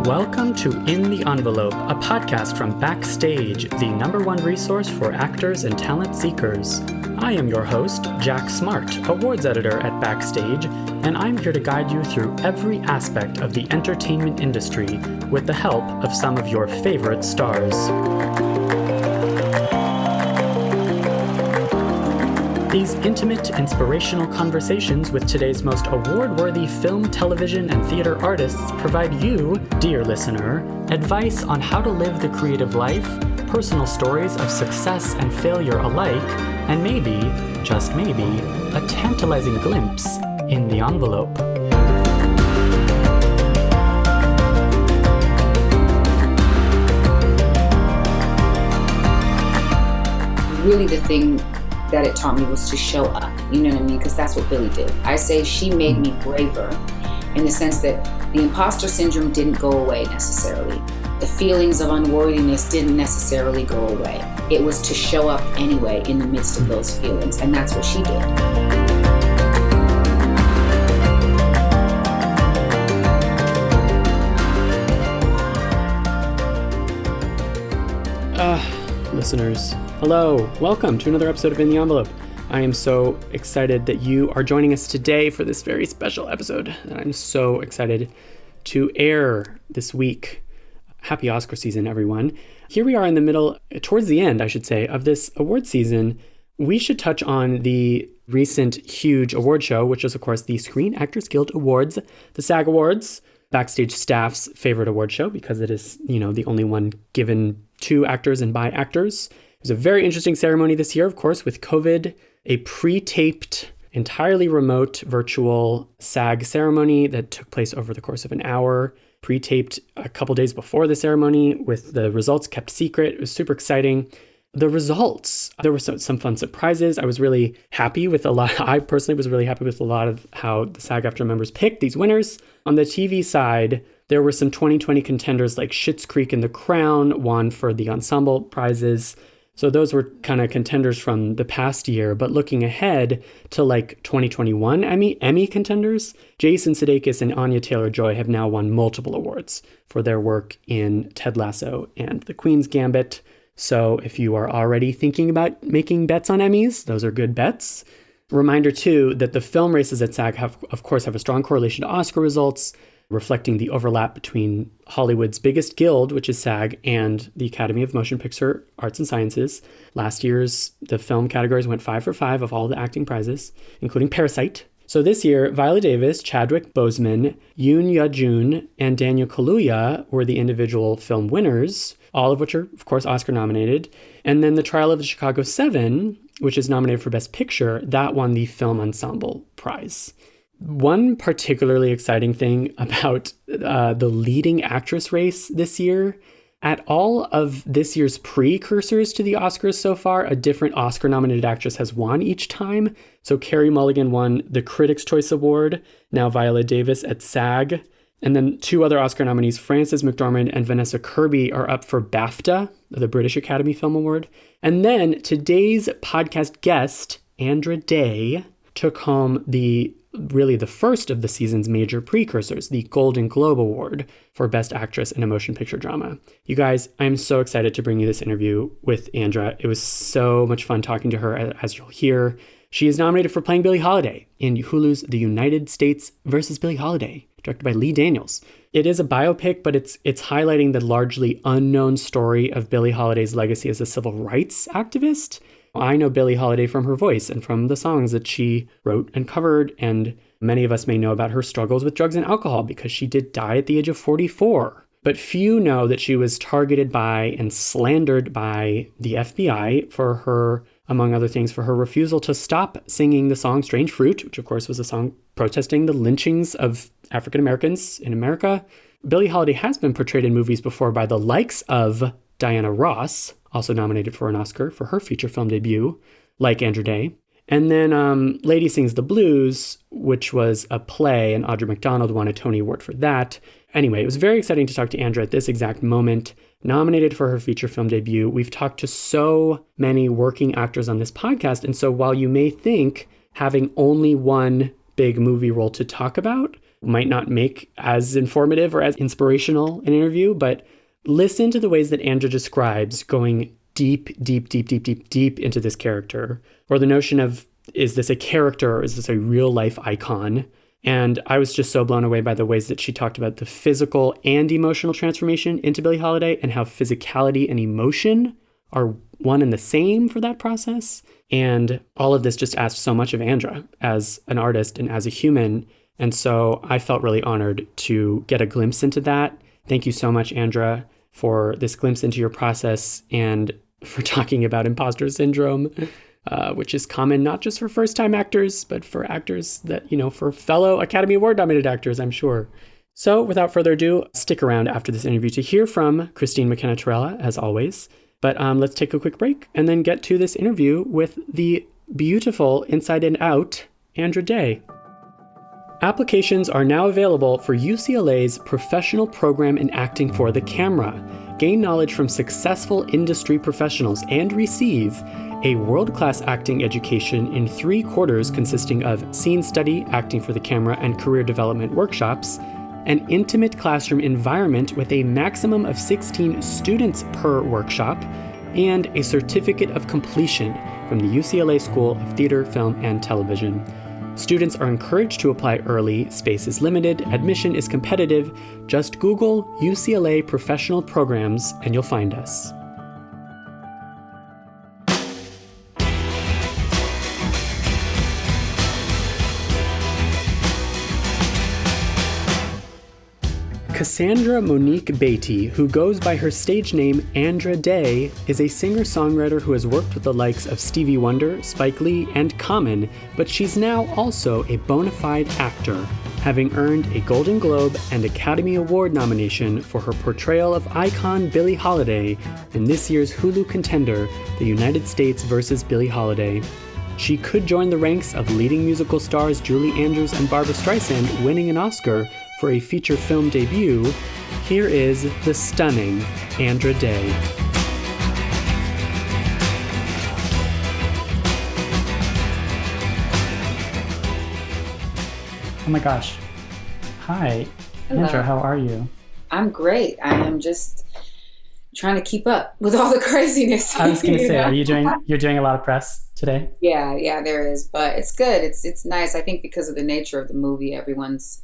Welcome to In the Envelope, a podcast from Backstage, the #1 resource for actors and talent seekers. I am your host, Jack Smart, awards editor at Backstage, and I'm here to guide you through every aspect of the entertainment industry with the help of some of your favorite stars. These intimate, inspirational conversations with today's most award-worthy film, television, and theater artists provide you, dear listener, advice on how to live the creative life, personal stories of success and failure alike, and maybe, just maybe, a tantalizing glimpse in the envelope. Really the thing that it taught me was to show up, you know what I mean? Because that's what Billie did. I say she made me braver in the sense that the imposter syndrome didn't go away necessarily. The feelings of unworthiness didn't necessarily go away. It was to show up anyway in the midst of those feelings, and that's what she did. Listeners, hello, welcome to another episode of In the Envelope. I am so excited that you are joining us today for this very special episode that I'm so excited to air this week. Happy Oscar season, everyone. Here we are in the middle, towards the end, I should say, of this award season. We should touch on the recent huge award show, which is, of course, the Screen Actors Guild Awards, the SAG Awards, Backstage staff's favorite award show because it is, the only one given to actors and by actors. It was a very interesting ceremony this year, of course, with COVID, a pre-taped, entirely remote virtual SAG ceremony that took place over the course of an hour, pre-taped a couple days before the ceremony with the results kept secret. It was super exciting. The results, there were some fun surprises. I was really happy with I personally was really happy with a lot of how the SAG-AFTRA members picked these winners. On the TV side, there were some 2020 contenders like Schitt's Creek and The Crown won for the ensemble prizes. So those were kind of contenders from the past year. But looking ahead to like 2021 Emmy contenders, Jason Sudeikis and Anya Taylor-Joy have now won multiple awards for their work in Ted Lasso and The Queen's Gambit. So if you are already thinking about making bets on Emmys, those are good bets. Reminder too, that the film races at SAG have a strong correlation to Oscar results, reflecting the overlap between Hollywood's biggest guild, which is SAG, and the Academy of Motion Picture Arts and Sciences. Last year's, the film categories went 5 for 5 of all the acting prizes, including Parasite. So this year, Viola Davis, Chadwick Boseman, Yoon Yuh-jun, and Daniel Kaluuya were the individual film winners, all of which are, of course, Oscar nominated. And then The Trial of the Chicago 7, which is nominated for Best Picture, that won the Film Ensemble Prize. One particularly exciting thing about the leading actress race this year, at all of this year's precursors to the Oscars so far, a different Oscar-nominated actress has won each time. So Carey Mulligan won the Critics' Choice Award, now Viola Davis at SAG. And then two other Oscar nominees, Frances McDormand and Vanessa Kirby, are up for BAFTA, the British Academy Film Award. And then today's podcast guest, Andra Day, took home the first of the season's major precursors, the Golden Globe Award for Best Actress in a Motion Picture Drama. You guys, I'm so excited to bring you this interview with Andra. It was so much fun talking to her, as you'll hear. She is nominated for playing Billie Holiday in Hulu's The United States vs. Billie Holiday, directed by Lee Daniels. It is a biopic, but it's highlighting the largely unknown story of Billie Holiday's legacy as a civil rights activist. I know Billie Holiday from her voice and from the songs that she wrote and covered, and many of us may know about her struggles with drugs and alcohol because she did die at the age of 44. But few know that she was targeted by and slandered by the FBI for her, among other things, for her refusal to stop singing the song Strange Fruit, which of course was a song protesting the lynchings of African Americans in America. Billie Holiday has been portrayed in movies before by the likes of Diana Ross, also nominated for an Oscar for her feature film debut, like Andra Day. And then Lady Sings the Blues, which was a play, and Audra McDonald won a Tony Award for that. Anyway, it was very exciting to talk to Andra at this exact moment. Nominated for her feature film debut. We've talked to so many working actors on this podcast, and so while you may think having only one big movie role to talk about might not make as informative or as inspirational an interview, but listen to the ways that Andra describes going deep into this character, or the notion of, is this a character or is this a real life icon? And I was just so blown away by the ways that she talked about the physical and emotional transformation into Billie Holiday, and how physicality and emotion are one and the same for that process. And all of this just asked so much of Andra as an artist and as a human. And so I felt really honored to get a glimpse into that. Thank you so much, Andra, for this glimpse into your process and for talking about imposter syndrome, which is common not just for first-time actors, but for actors that, for fellow Academy Award-nominated actors, I'm sure. So without further ado, stick around after this interview to hear from Christine McKenna-Torella, as always. But let's take a quick break and then get to this interview with the beautiful Inside and Out Andra Day. Applications are now available for UCLA's Professional Program in Acting for the Camera. Gain knowledge from successful industry professionals and receive a world-class acting education in 3 quarters consisting of scene study, acting for the camera, and career development workshops, an intimate classroom environment with a maximum of 16 students per workshop, and a certificate of completion from the UCLA School of Theater, Film, and Television. Students are encouraged to apply early, space is limited, admission is competitive. Just Google UCLA Professional Programs and you'll find us. Cassandra Monique Beatty, who goes by her stage name Andra Day, is a singer-songwriter who has worked with the likes of Stevie Wonder, Spike Lee, and Common, but she's now also a bona fide actor, having earned a Golden Globe and Academy Award nomination for her portrayal of icon Billie Holiday in this year's Hulu contender, The United States vs. Billie Holiday. She could join the ranks of leading musical stars Julie Andrews and Barbra Streisand winning an Oscar for a feature film debut. Here is the stunning Andra Day. Oh my gosh. Hi. Hello. Andra, how are you? I'm great. I am just trying to keep up with all the craziness. I was going to say, you're doing a lot of press today? Yeah, there is, but it's good. It's nice. I think because of the nature of the movie, everyone's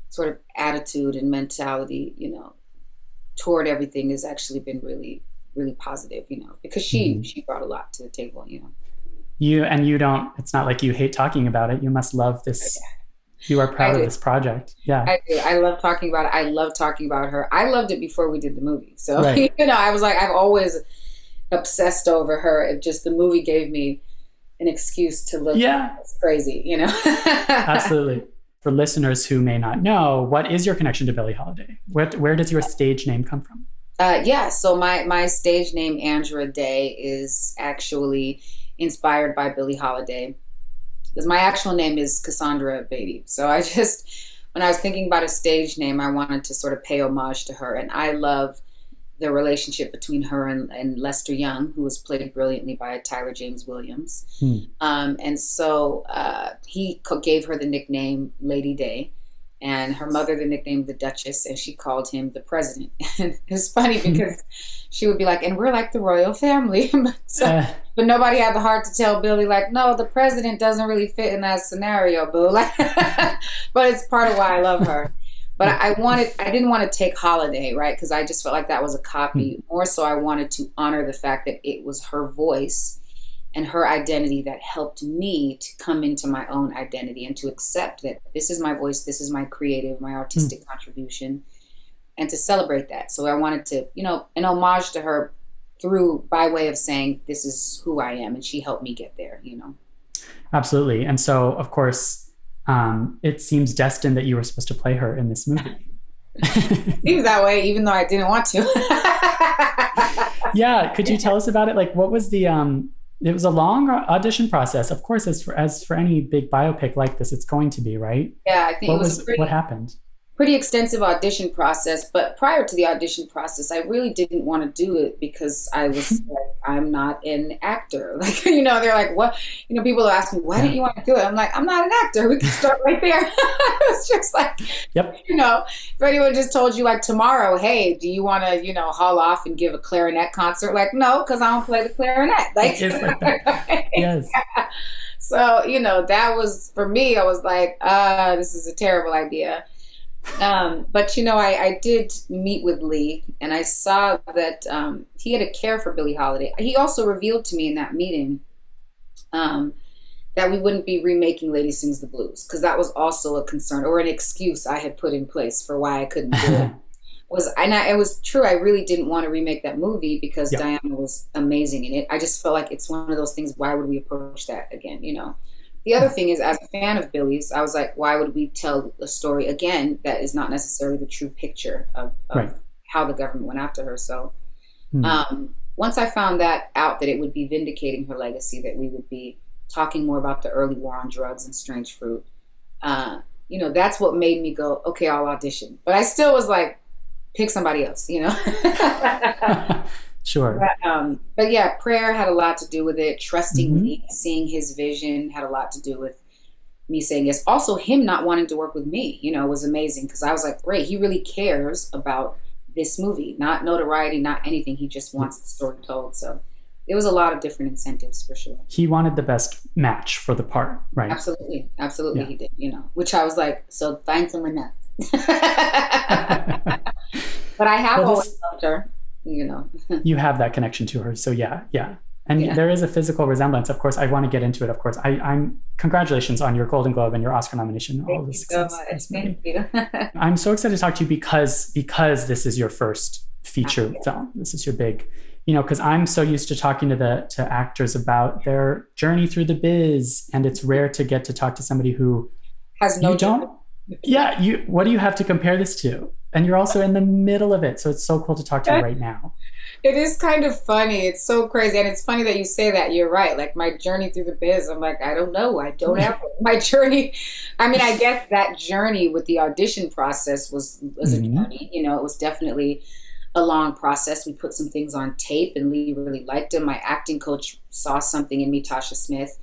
sort of attitude and mentality, toward everything has actually been really, really positive, because she brought a lot to the table, It's not like you hate talking about it. You must love this. You are proud of this project. Yeah. I do. I love talking about it. I love talking about her. I loved it before we did the movie. So, right. I was like, I've always obsessed over her. It just, the movie gave me an excuse to look crazy, Absolutely. For listeners who may not know, what is your connection to Billie Holiday? Where does your stage name come from? So my stage name, Andra Day, is actually inspired by Billie Holiday, because my actual name is Cassandra Beatty. So when I was thinking about a stage name, I wanted to sort of pay homage to her. And I love the relationship between her and Lester Young, who was played brilliantly by Tyler James Williams. And so he gave her the nickname Lady Day, and her mother the nickname the Duchess, and she called him the President. And it's funny because she would be like, and we're like the royal family. But nobody had the heart to tell Billie, like, no, the President doesn't really fit in that scenario, boo. But it's part of why I love her. But I didn't want to take Holiday, right? Because I just felt like that was a copy. More so, I wanted to honor the fact that it was her voice and her identity that helped me to come into my own identity and to accept that this is my voice, this is my creative, my artistic contribution, and to celebrate that. So I wanted to, an homage to her by way of saying, this is who I am, and she helped me get there, Absolutely. And so, of course, it seems destined that you were supposed to play her in this movie. Seems that way, even though I didn't want to. Yeah. Could you tell us about it? Like, what was the, it was a long audition process, of course, as for any big biopic like this, it's going to be, right? Yeah, I think what happened? pretty extensive audition process. But prior to the audition process, I really didn't want to do it because I was like, I'm not an actor. Like, they're like, what? People ask me, why didn't you want to do it? I'm like, I'm not an actor. We can start right there. It's just like, yep. If anyone just told you like tomorrow, hey, do you want to, haul off and give a clarinet concert? Like, no, because I don't play the clarinet. Like, like that. Yes. So, that was, for me, I was like, this is a terrible idea. But, I did meet with Lee, and I saw that he had a care for Billie Holiday. He also revealed to me in that meeting that we wouldn't be remaking Lady Sings the Blues, because that was also a concern or an excuse I had put in place for why I couldn't do it. It was true. I really didn't want to remake that movie because Diana was amazing in it. I just felt like it's one of those things. Why would we approach that again? The other thing is, as a fan of Billies, I was like, why would we tell a story again that is not necessarily the true picture of how the government went after her? So once I found that out, that it would be vindicating her legacy, that we would be talking more about the early war on drugs and strange fruit, that's what made me go, okay, I'll audition. But I still was like, pick somebody else, Sure. But yeah, prayer had a lot to do with it. Trusting me, seeing his vision had a lot to do with me saying yes. Also, him not wanting to work with me, was amazing, because I was like, great, he really cares about this movie, not notoriety, not anything. He just wants the story told. So there was a lot of different incentives for sure. He wanted the best match for the part, right? Absolutely. He did, which I was like, so find someone else. But I have always loved her, You have that connection to her. So yeah. And there is a physical resemblance. Of course, I want to get into it. Of course, I'm congratulations on your Golden Globe and your Oscar nomination. Thank you so much. Thank you. I'm so excited to talk to you because this is your first feature film. This is your big, because I'm so used to talking to actors about their journey through the biz, and it's rare to get to talk to somebody who has no journey. What do you have to compare this to? And you're also in the middle of it. So it's so cool to talk to you right now. It is kind of funny. It's so crazy. And it's funny that you say that. You're right. Like, my journey through the biz, I'm like, I don't know. I don't have my journey. I mean, I guess that journey with the audition process was a journey. It was definitely a long process. We put some things on tape, and Lee really liked them. My acting coach saw something in me, Tasha Smith,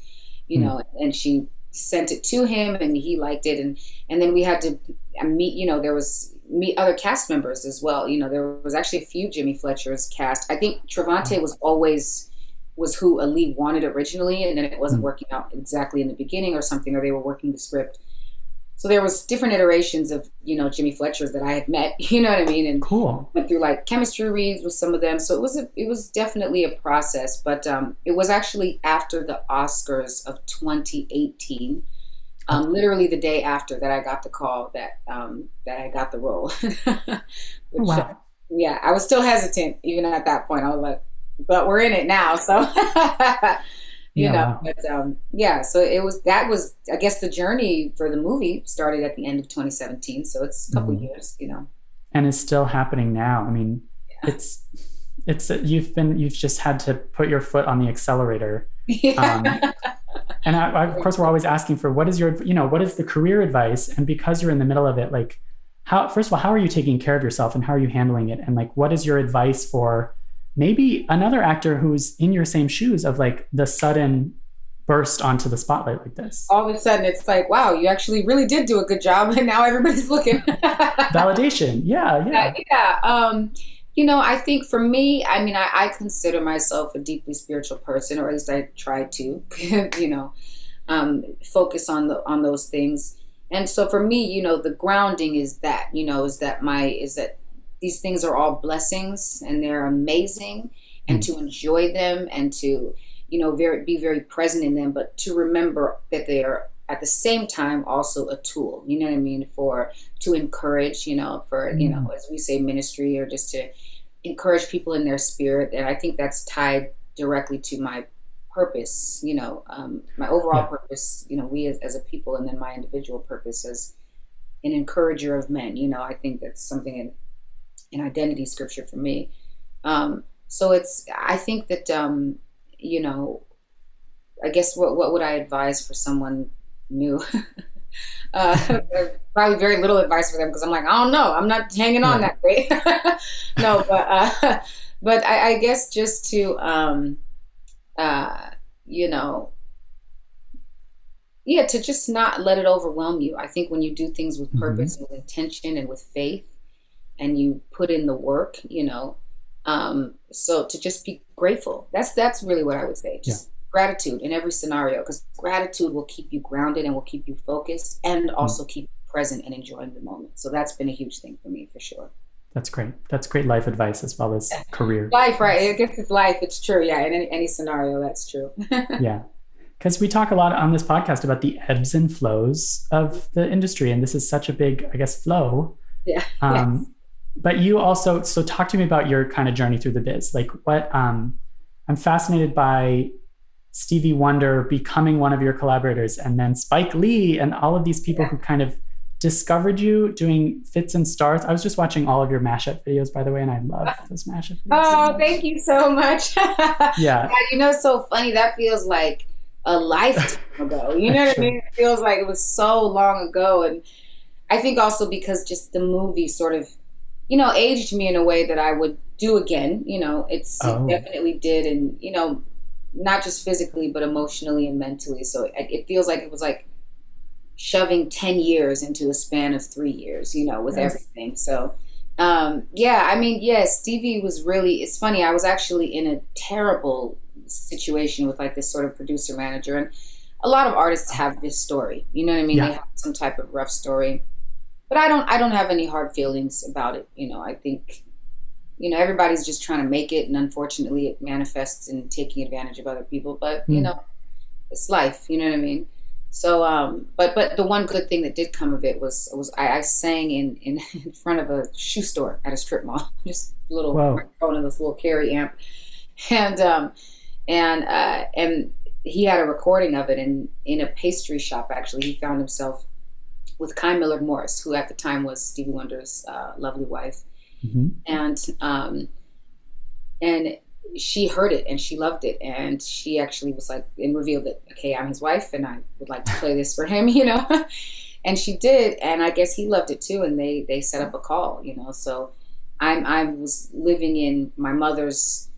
and she sent it to him, and he liked it. And then we had to meet, there was other cast members as well. There was actually a few Jimmy Fletcher's cast. I think Trevante was who Lee wanted originally, and then it wasn't working out exactly in the beginning or something, or they were working the script. So there was different iterations of, Jimmy Fletcher's that I had met, you know what I mean? And cool. Went through like chemistry reads with some of them. So it was definitely a process, but it was actually after the Oscars of 2018, literally the day after, that I got the call that I got the role. Which, wow. I was still hesitant even at that point. I was like, but we're in it now. So, but so that was, I guess, the journey for the movie started at the end of 2017. So it's a couple years, And it's still happening now. I mean, it's you've just had to put your foot on the accelerator. And of course, we're always asking for what is the career advice? And because you're in the middle of it, like, first of all, how are you taking care of yourself, and how are you handling it? And like, what is your advice for maybe another actor who's in your same shoes of like the sudden burst onto the spotlight like this? All of a sudden, it's like, wow, you actually really did do a good job, and now everybody's looking. Validation. Yeah. I think for me, I mean, I consider myself a deeply spiritual person, or at least I try to, focus on those things. And so for me, the grounding is that, is that these things are all blessings, and they're amazing, and to enjoy them, and to, be very present in them, but to remember that they are at the same time also a tool, you know what I mean, to encourage, as we say, ministry, or just to encourage people in their spirit. And I think that's tied directly to my purpose, my overall purpose, we as a people, and then my individual purpose as an encourager of men. I think that's something in identity scripture for me. So I think that, I guess what would I advise for someone new? Probably very little advice for them because I'm like, I don't know, I'm not hanging on that way. No, but I guess just to you know, yeah, to just not let it overwhelm you. I think when you do things with purpose and with intention and with faith, and you put in the work, you know, so to just be grateful. That's really what I would say. Just gratitude in every scenario, because gratitude will keep you grounded and will keep you focused and also keep you present and enjoying the moment. So that's been a huge thing for me, for sure. That's great. That's great life advice as well as career. Life, right? I guess it's life. It's true. Yeah. In any scenario, that's true. Yeah. Because we talk a lot on this podcast about the ebbs and flows of the industry. And this is such a big, I guess, flow. Yeah. Yes. But you also, so talk to me about your kind of journey through the biz. Like what, I'm fascinated by Stevie Wonder becoming one of your collaborators, and then Spike Lee and all of these people who kind of discovered you doing Fits and Starts. I was just watching all of your mashup videos, by the way, and I love those mashup videos. Oh, thank you so much. Yeah. You know, it's so funny. That feels like a lifetime ago. You know what I mean? It feels like it was so long ago. And I think also because just the movie sort of, you know, aged me in a way that I would do again. You know, it definitely did. And, you know, not just physically, but emotionally and mentally. So it feels like it was like shoving 10 years into a span of 3 years, you know, with everything. So, I mean, Stevie was really, it's funny. I was actually in a terrible situation with like this sort of producer manager. And a lot of artists have this story, you know what I mean? They have some type of rough story, but I don't have any hard feelings about it. You know, I think, you know, everybody's just trying to make it. And unfortunately it manifests in taking advantage of other people, but you know, it's life, you know what I mean? So, but the one good thing that did come of it was I sang in front of a shoe store at a strip mall, just a little microphone and this little carry amp. And he had a recording of it in a pastry shop. Actually, he found himself with Kai Miller Morris, who at the time was Stevie Wonder's lovely wife, and she heard it and she loved it, and she actually was like and revealed that, okay, I'm his wife and I would like to play this for him, you know. And she did, and I guess he loved it too, and they set up a call, you know. So I was living in my mother's,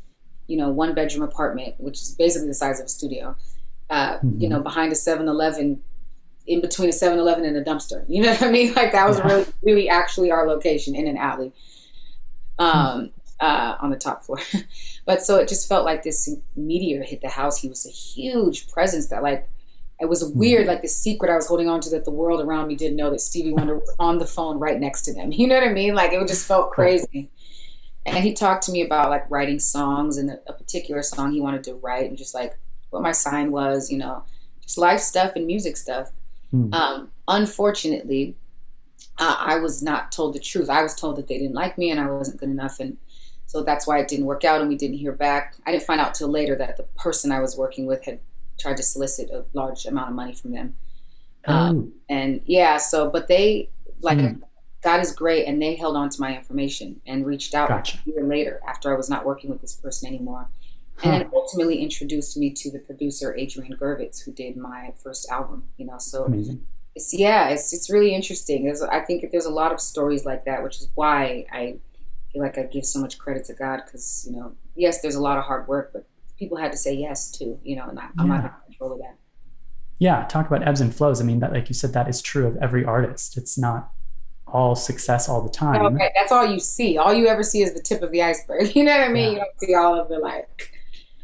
you know, 1-bedroom apartment, which is basically the size of a studio, you know, behind a 7-Eleven, in between a 7-Eleven and a dumpster. You know what I mean? Like that was really, really actually our location, in an alley on the top floor. But so it just felt like this meteor hit the house. He was a huge presence that, like, it was weird, like the secret I was holding on to that the world around me didn't know, that Stevie Wonder was on the phone right next to them. You know what I mean? Like it just felt crazy. And he talked to me about like writing songs, and a particular song he wanted to write, and just like what my sign was, you know, just life stuff and music stuff. Unfortunately, I was not told the truth. I was told that they didn't like me and I wasn't good enough. And so that's why it didn't work out and we didn't hear back. I didn't find out till later that the person I was working with had tried to solicit a large amount of money from them. But they, like, God is great, and they held on to my information and reached out a year later after I was not working with this person anymore. And then ultimately introduced me to the producer, Adrian Gervitz, who did my first album, you know. So amazing. It's really interesting. I think there's a lot of stories like that, which is why I feel like I give so much credit to God, because, you know, yes, there's a lot of hard work, but people had to say yes too, you know, and I'm not in control of that. Yeah, talk about ebbs and flows. I mean, that, like you said, that is true of every artist. It's not all success all the time. Okay, that's all you see. All you ever see is the tip of the iceberg. You know what I mean? You don't see all of the, like,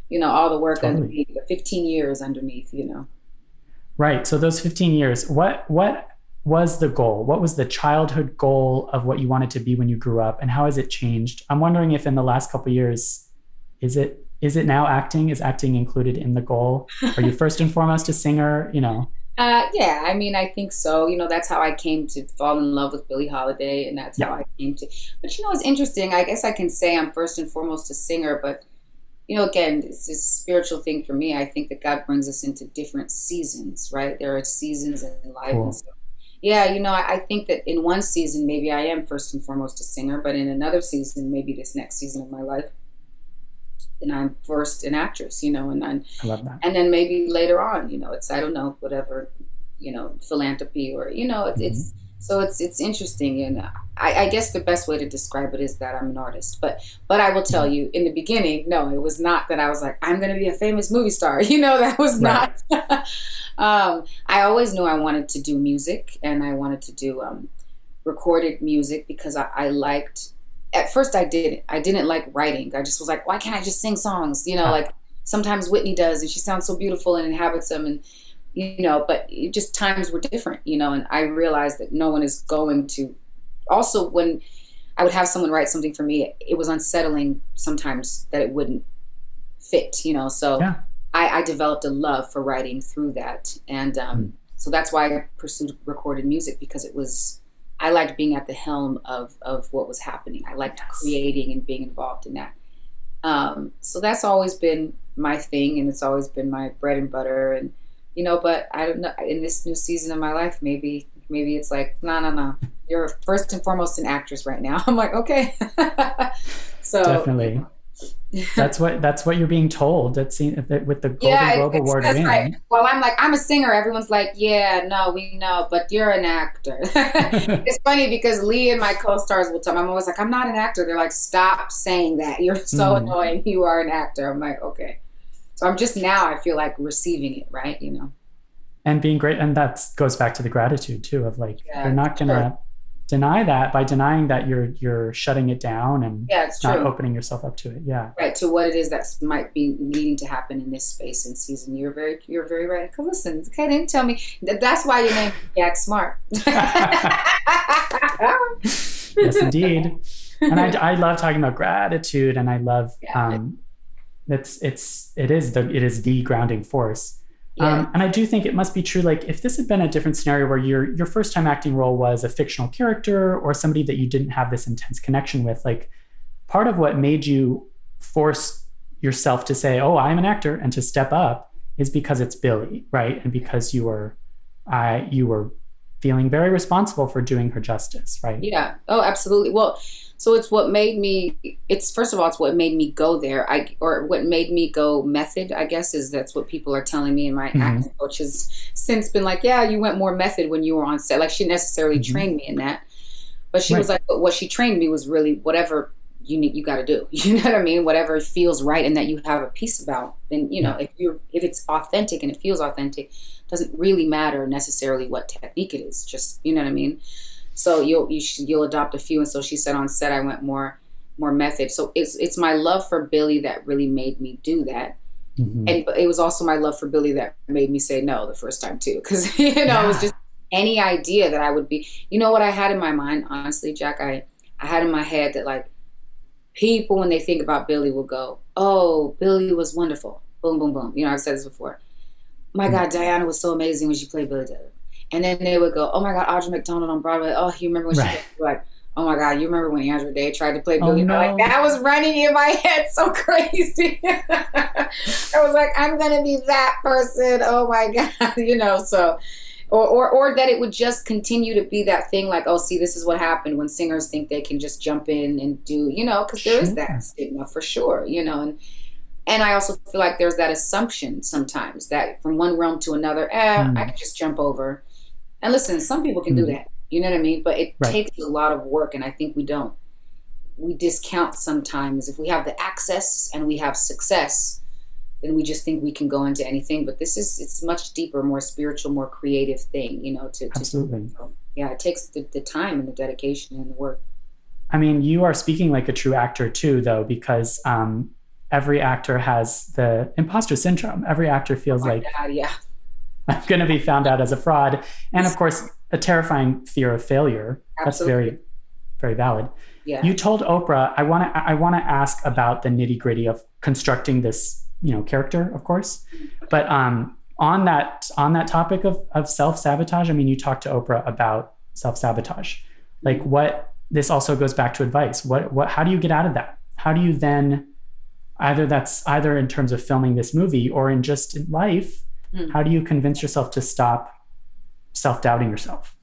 you know, all the work underneath, the 15 years underneath, you know. Right. So those 15 years, what was the goal? What was the childhood goal of what you wanted to be when you grew up, and how has it changed? I'm wondering if in the last couple of years, is it now acting? Is acting included in the goal? Are you first and foremost a singer, you know? Yeah, I mean, I think so. You know, that's how I came to fall in love with Billie Holiday, and that's how I came to. But, you know, it's interesting. I guess I can say I'm first and foremost a singer, but, you know, again, it's this spiritual thing for me. I think that God brings us into different seasons, right? There are seasons in life. Cool. And so, yeah, you know, I think that in one season, maybe I am first and foremost a singer, but in another season, maybe this next season of my life, and I'm first an actress, you know, and I love that. And then maybe later on, you know, it's, I don't know, whatever philanthropy, or it's interesting. And I guess the best way to describe it is that I'm an artist. But I will tell you, in the beginning, no, it was not that I was like, I'm going to be a famous movie star. That was not. I always knew I wanted to do music, and I wanted to do recorded music, because I liked. At first, I didn't like writing. I just was like, why can't I just sing songs? Like sometimes Whitney does, and she sounds so beautiful and inhabits them, and but just times were different, and I realized that no one is going to. Also, when I would have someone write something for me, it was unsettling sometimes that it wouldn't fit, so yeah. I developed a love for writing through that. And so that's why I pursued recorded music, because I liked being at the helm of what was happening. I liked creating and being involved in that. So that's always been my thing, and it's always been my bread and butter. And but I don't know, in this new season of my life, maybe it's like, no, you're first and foremost an actress right now. I'm like, okay. So definitely. That's what you're being told. That's with the Golden Globe Award win. Right. Well, I'm like, I'm a singer. Everyone's like, yeah, no, we know, but you're an actor. It's funny because Lee and my co-stars will tell me, I'm always like, I'm not an actor. They're like, stop saying that. You're so annoying. You are an actor. I'm like, okay. So I'm just now, I feel like receiving it, right? And being great. And that goes back to the gratitude too, of like, you're not going to deny that. By denying that, you're shutting it down and not opening yourself up to it. Yeah. Right. To what it is that might be needing to happen in this space and season. You're very right. Listen, okay, didn't tell me. That's why your name is Jack Smart. Yes, indeed. And I love talking about gratitude, and I love, it is the grounding force. Yeah. And I do think it must be true. Like, if this had been a different scenario where your first time acting role was a fictional character or somebody that you didn't have this intense connection with, like, part of what made you force yourself to say, oh, I'm an actor, and to step up is because it's Billie, right? And because you were feeling very responsible for doing her justice, right? Yeah. Oh, absolutely. Well, so it's what made me go there. What made me go method, I guess, that's what people are telling me. And my acting coach has since been like, yeah, you went more method when you were on set. Like, she didn't necessarily trained me in that, but she was like, but what she trained me was really whatever you got to do. You know what I mean? Whatever feels right and that you have a piece about. And if it's authentic and it feels authentic, doesn't really matter necessarily what technique it is. Just, you know what I mean? So you'll adopt a few. And so she said on set, I went more method. So it's my love for Billie that really made me do that. Mm-hmm. And it was also my love for Billie that made me say no the first time too. Cause it was just any idea that I would be, what I had in my mind, honestly, Jack, I had in my head that, like, people, when they think about Billie, will go, oh, Billie was wonderful. Boom, boom, boom. I've said this before. My God, Diana was so amazing when she played Billie. And then they would go, oh my God, Audra McDonald on Broadway. Oh, you remember when she played, like, oh my God, you remember when Andra Day tried to play Billie? No. Like, that was running in my head so crazy. I was like, I'm going to be that person. Oh my God, so, or that it would just continue to be that thing, like, oh, see, this is what happened when singers think they can just jump in and do, because there is that stigma for sure, and I also feel like there's that assumption sometimes that from one realm to another, I can just jump over. And listen, some people can do that, you know what I mean? But it takes a lot of work, and I think we discount sometimes. If we have the access and we have success, then we just think we can go into anything. But it's much deeper, more spiritual, more creative thing, Absolutely. It takes the time and the dedication and the work. I mean, you are speaking like a true actor too, though, because every actor has the imposter syndrome. Every actor feels God, yeah. I'm going to be found out as a fraud. And of course, a terrifying fear of failure. Absolutely. That's very, very valid. Yeah. You told Oprah, I want to ask about the nitty gritty of constructing this, character, of course. But on that topic of self-sabotage, I mean, you talked to Oprah about self-sabotage. Like, this also goes back to advice. How do you get out of that? How do you then, either in terms of filming this movie or in just in life, how do you convince yourself to stop self-doubting yourself?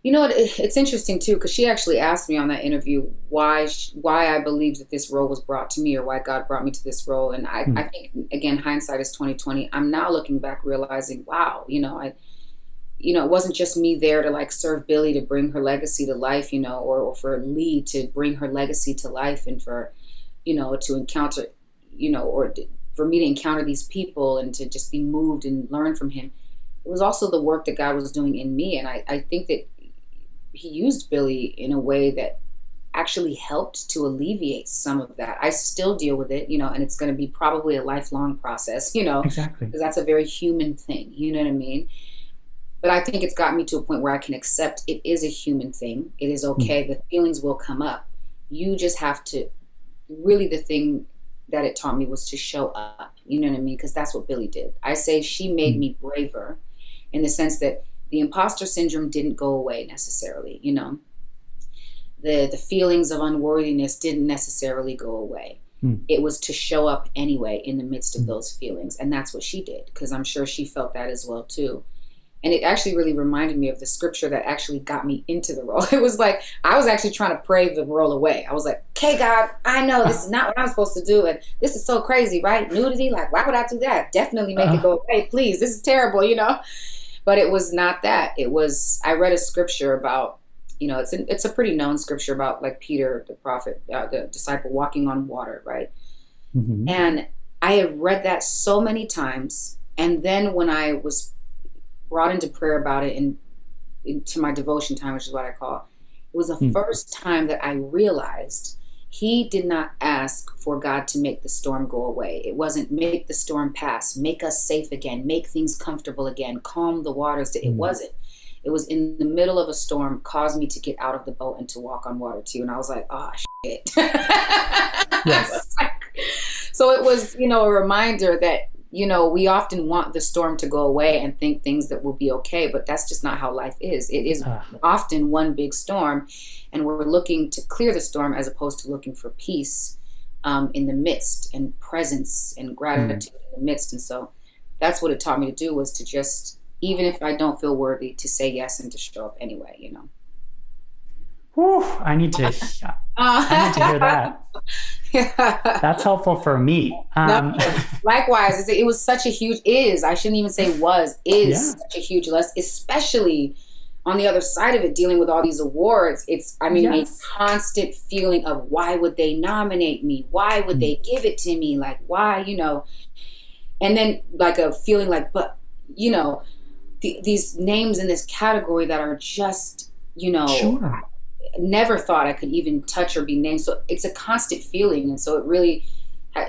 It's interesting too, because she actually asked me on that interview why I believe that this role was brought to me, or why God brought me to this role. And I think, again, hindsight is 20/20. I'm now looking back realizing, wow, it wasn't just me there to like serve Billie to bring her legacy to life, or for Lee to bring her legacy to life, and for, to encounter, for me to encounter these people and to just be moved and learn from him. It was also the work that God was doing in me. And I think that he used Billie in a way that actually helped to alleviate some of that. I still deal with it, and it's going to be probably a lifelong process, Exactly. because that's a very human thing, you know what I mean? But I think it's got me to a point where I can accept it is a human thing. It is okay. The feelings will come up. You just have to, really the thing that it taught me was to show up, you know what I mean? Because that's what Billie did. I say she made me braver, in the sense that the imposter syndrome didn't go away necessarily, The feelings of unworthiness didn't necessarily go away. It was to show up anyway in the midst of those feelings. And that's what she did, because I'm sure she felt that as well too. And it actually really reminded me of the scripture that actually got me into the role. It was like, I was actually trying to pray the role away. I was like, okay, God, I know this is not what I'm supposed to do. And this is so crazy, right? Nudity, like, why would I do that? Definitely make it go away, please. This is terrible, But it was not that. It was, I read a scripture about, it's a pretty known scripture about like Peter, the prophet, the disciple walking on water, right? Mm-hmm. And I had read that so many times. And then when I was brought into prayer about it and into my devotion time, which is what I call it was the first time that I realized he did not ask for God to make the storm go away. It wasn't make the storm pass, make us safe again, make things comfortable again, calm the waters. It wasn't. It was in the middle of a storm, caused me to get out of the boat and to walk on water too. And I was like, oh, shit. Yes. So it was, a reminder that, we often want the storm to go away and think things that will be okay, but that's just not how life is. It is often one big storm, and we're looking to clear the storm as opposed to looking for peace in the midst, and presence and gratitude in the midst. And so that's what it taught me to do, was to just, even if I don't feel worthy, to say yes and to show up anyway, Whew, I need to hear that. Yeah. That's helpful for me. Likewise, it was such a huge, I shouldn't even say such a huge lesson, especially on the other side of it, dealing with all these awards. It's, a constant feeling of, why would they nominate me? Why would they give it to me? Like, why, and then like a feeling like, but, these names in this category that are just, Sure. never thought I could even touch or be named. So it's a constant feeling. And so it really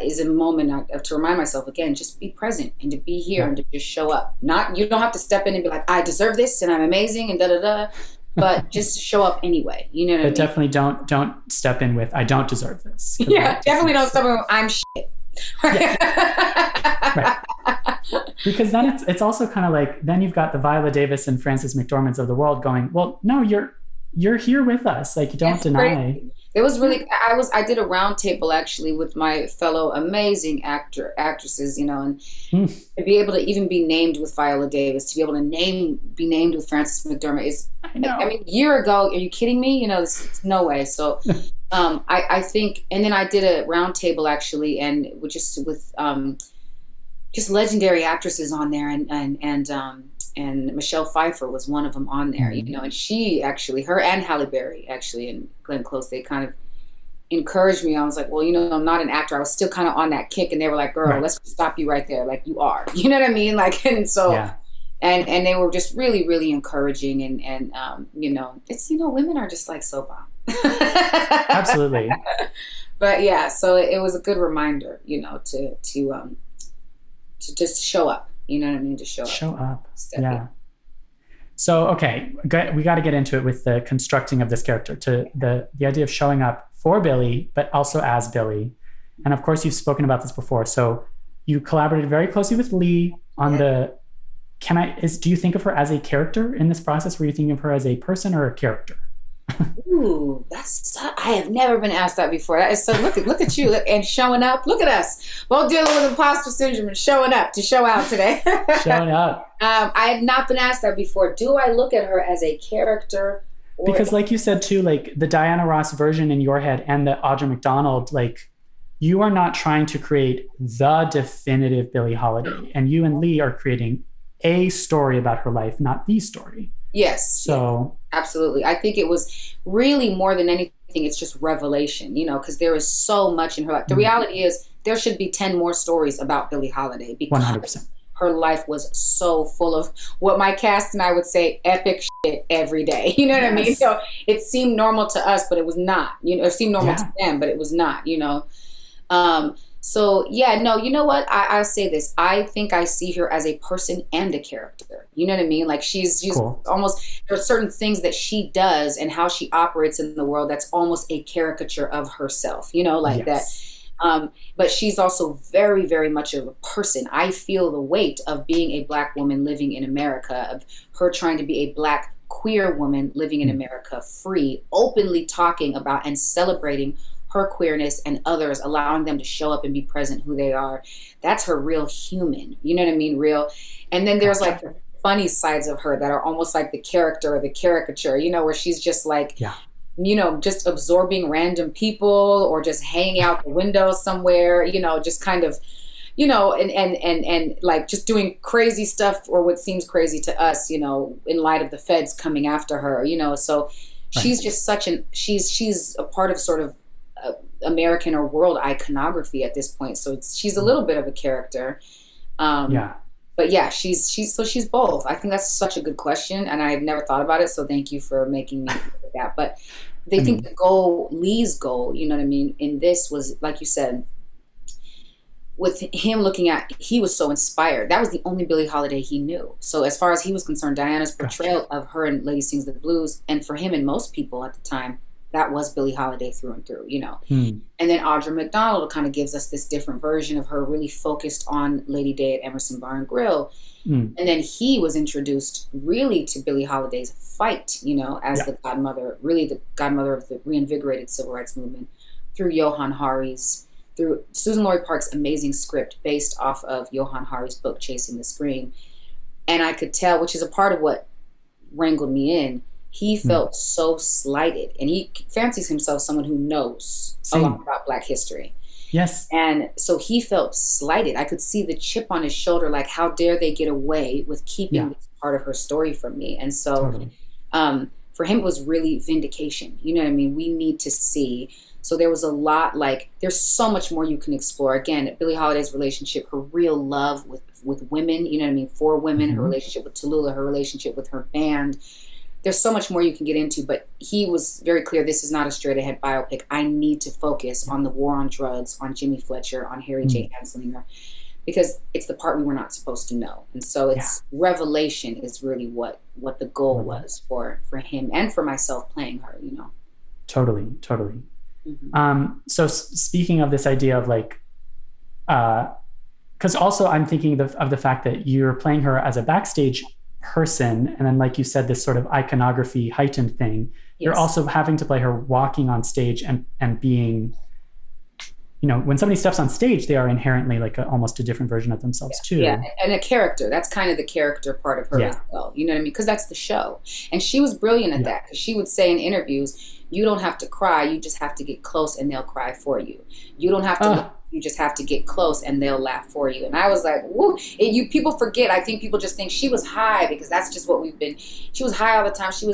is a moment to remind myself again, just be present and to be here and to just show up. You don't have to step in and be like, I deserve this and I'm amazing and da-da-da, but just show up anyway. You know what I mean? Definitely don't step in with, I don't deserve this. Yeah, definitely don't step in with, I'm shit. Right. Because then it's also kind of like, then you've got the Viola Davis and Frances McDormands of the world going, well, no, you're here with us. Like, you don't deny. Crazy. It was really, I did a round table actually with my fellow amazing actresses, and to be able to even be named with Viola Davis, to be able to be named with Frances McDormand is, a year ago, are you kidding me? This, no way. So I think, and then I did a round table actually, and with just legendary actresses on there, and Michelle Pfeiffer was one of them on there, and she actually, her and Halle Berry actually, and Glenn Close, they kind of encouraged me. I was like, well, I'm not an actor. I was still kind of on that kick, and they were like, girl, let's stop you right there. Like, you are, you know what I mean? Like, and so, and they were just really, really encouraging, and it's, women are just like so bomb. Absolutely. But yeah, so it was a good reminder, to just show up. You know what I mean? To show up. Yeah. So, okay, we got to get into it with the constructing of this character, to the idea of showing up for Billie, but also as Billie. And of course, you've spoken about this before. So you collaborated very closely with Lee on do you think of her as a character in this process? Were you thinking of her as a person or a character? Ooh, I have never been asked that before. That is so, look at you and showing up. Look at us, both dealing with imposter syndrome and showing up to show out today. Showing up. I have not been asked that before. Do I look at her as a character? Because like you said too, like the Diana Ross version in your head and the Audra McDonald, like, you are not trying to create the definitive Billie Holiday, and you and Lee are creating a story about her life, not the story. Yes. So absolutely. I think it was really more than anything, it's just revelation, because there is so much in her life. The reality is there should be 10 more stories about Billie Holiday because 100%. her life was so full of what my cast and I would say epic shit every day. You know what I mean? So it seemed normal to us, but it was not. It seemed normal to them, but it was not, So yeah, no, you know what? I'll say this. I think I see her as a person and a character. You know what I mean? Like she's cool. Almost, there are certain things that she does and how she operates in the world that's almost a caricature of herself, that. But she's also very, very much of a person. I feel the weight of being a Black woman living in America, of her trying to be a Black queer woman living in America, free, openly talking about and celebrating her queerness and others, allowing them to show up and be present who they are. That's her real human. You know what I mean? Real. And then there's like the funny sides of her that are almost like the character or the caricature, where she's just like, just absorbing random people or just hanging out the window somewhere, just kind of, and like just doing crazy stuff or what seems crazy to us, in light of the feds coming after her, so she's just she's a part of sort of American or world iconography at this point. So she's a little bit of a character. But yeah, she's both. I think that's such a good question, and I've never thought about it. So thank you for making me think of that. But they think the goal, Lee's goal, you know what I mean, in this was, like you said, with him looking at, he was so inspired. That was the only Billie Holiday he knew. So as far as he was concerned, Diana's portrayal of her in Lady Sings the Blues, and for him and most people at the time, that was Billie Holiday through and through, And then Audra McDonald kind of gives us this different version of her, really focused on Lady Day at Emerson Bar and Grill. And then he was introduced really to Billie Holiday's fight, as the godmother, really the godmother of the reinvigorated civil rights movement, through Johann Hari's, through Suzan-Lori Park's amazing script based off of Johann Hari's book, Chasing the Scream. And I could tell, which is a part of what wrangled me in, he felt so slighted, and he fancies himself someone who knows a lot about Black history. Yes. And so he felt slighted. I could see the chip on his shoulder, like, how dare they get away with keeping this part of her story from me? And so for him, it was really vindication. You know what I mean? We need to see. So there was a lot, like, there's so much more you can explore. Again, Billie Holiday's relationship, her real love with women, you know what I mean, for women, her relationship with Tallulah, her relationship with her band. There's so much more you can get into, but he was very clear, this is not a straight-ahead biopic. I need to focus on the war on drugs, on Jimmy Fletcher, on Harry J. Anslinger, because it's the part we were not supposed to know. And so it's revelation is really what the goal was for him and for myself playing her, Totally. So speaking of this idea of like, because also I'm thinking of the fact that you're playing her as a backstage person, and then, like you said, this sort of iconography heightened thing. You're also having to play her walking on stage and being, when somebody steps on stage, they are inherently like almost a different version of themselves too. Yeah, and a character. That's kind of the character part of her as well. You know what I mean? Because that's the show. And she was brilliant at that. Because she would say in interviews, you don't have to cry, you just have to get close and they'll cry for you. You don't have to look, you just have to get close and they'll laugh for you. And I was like, woo. People forget. I think people just think she was high because that's just what we've been. She was high all the time. She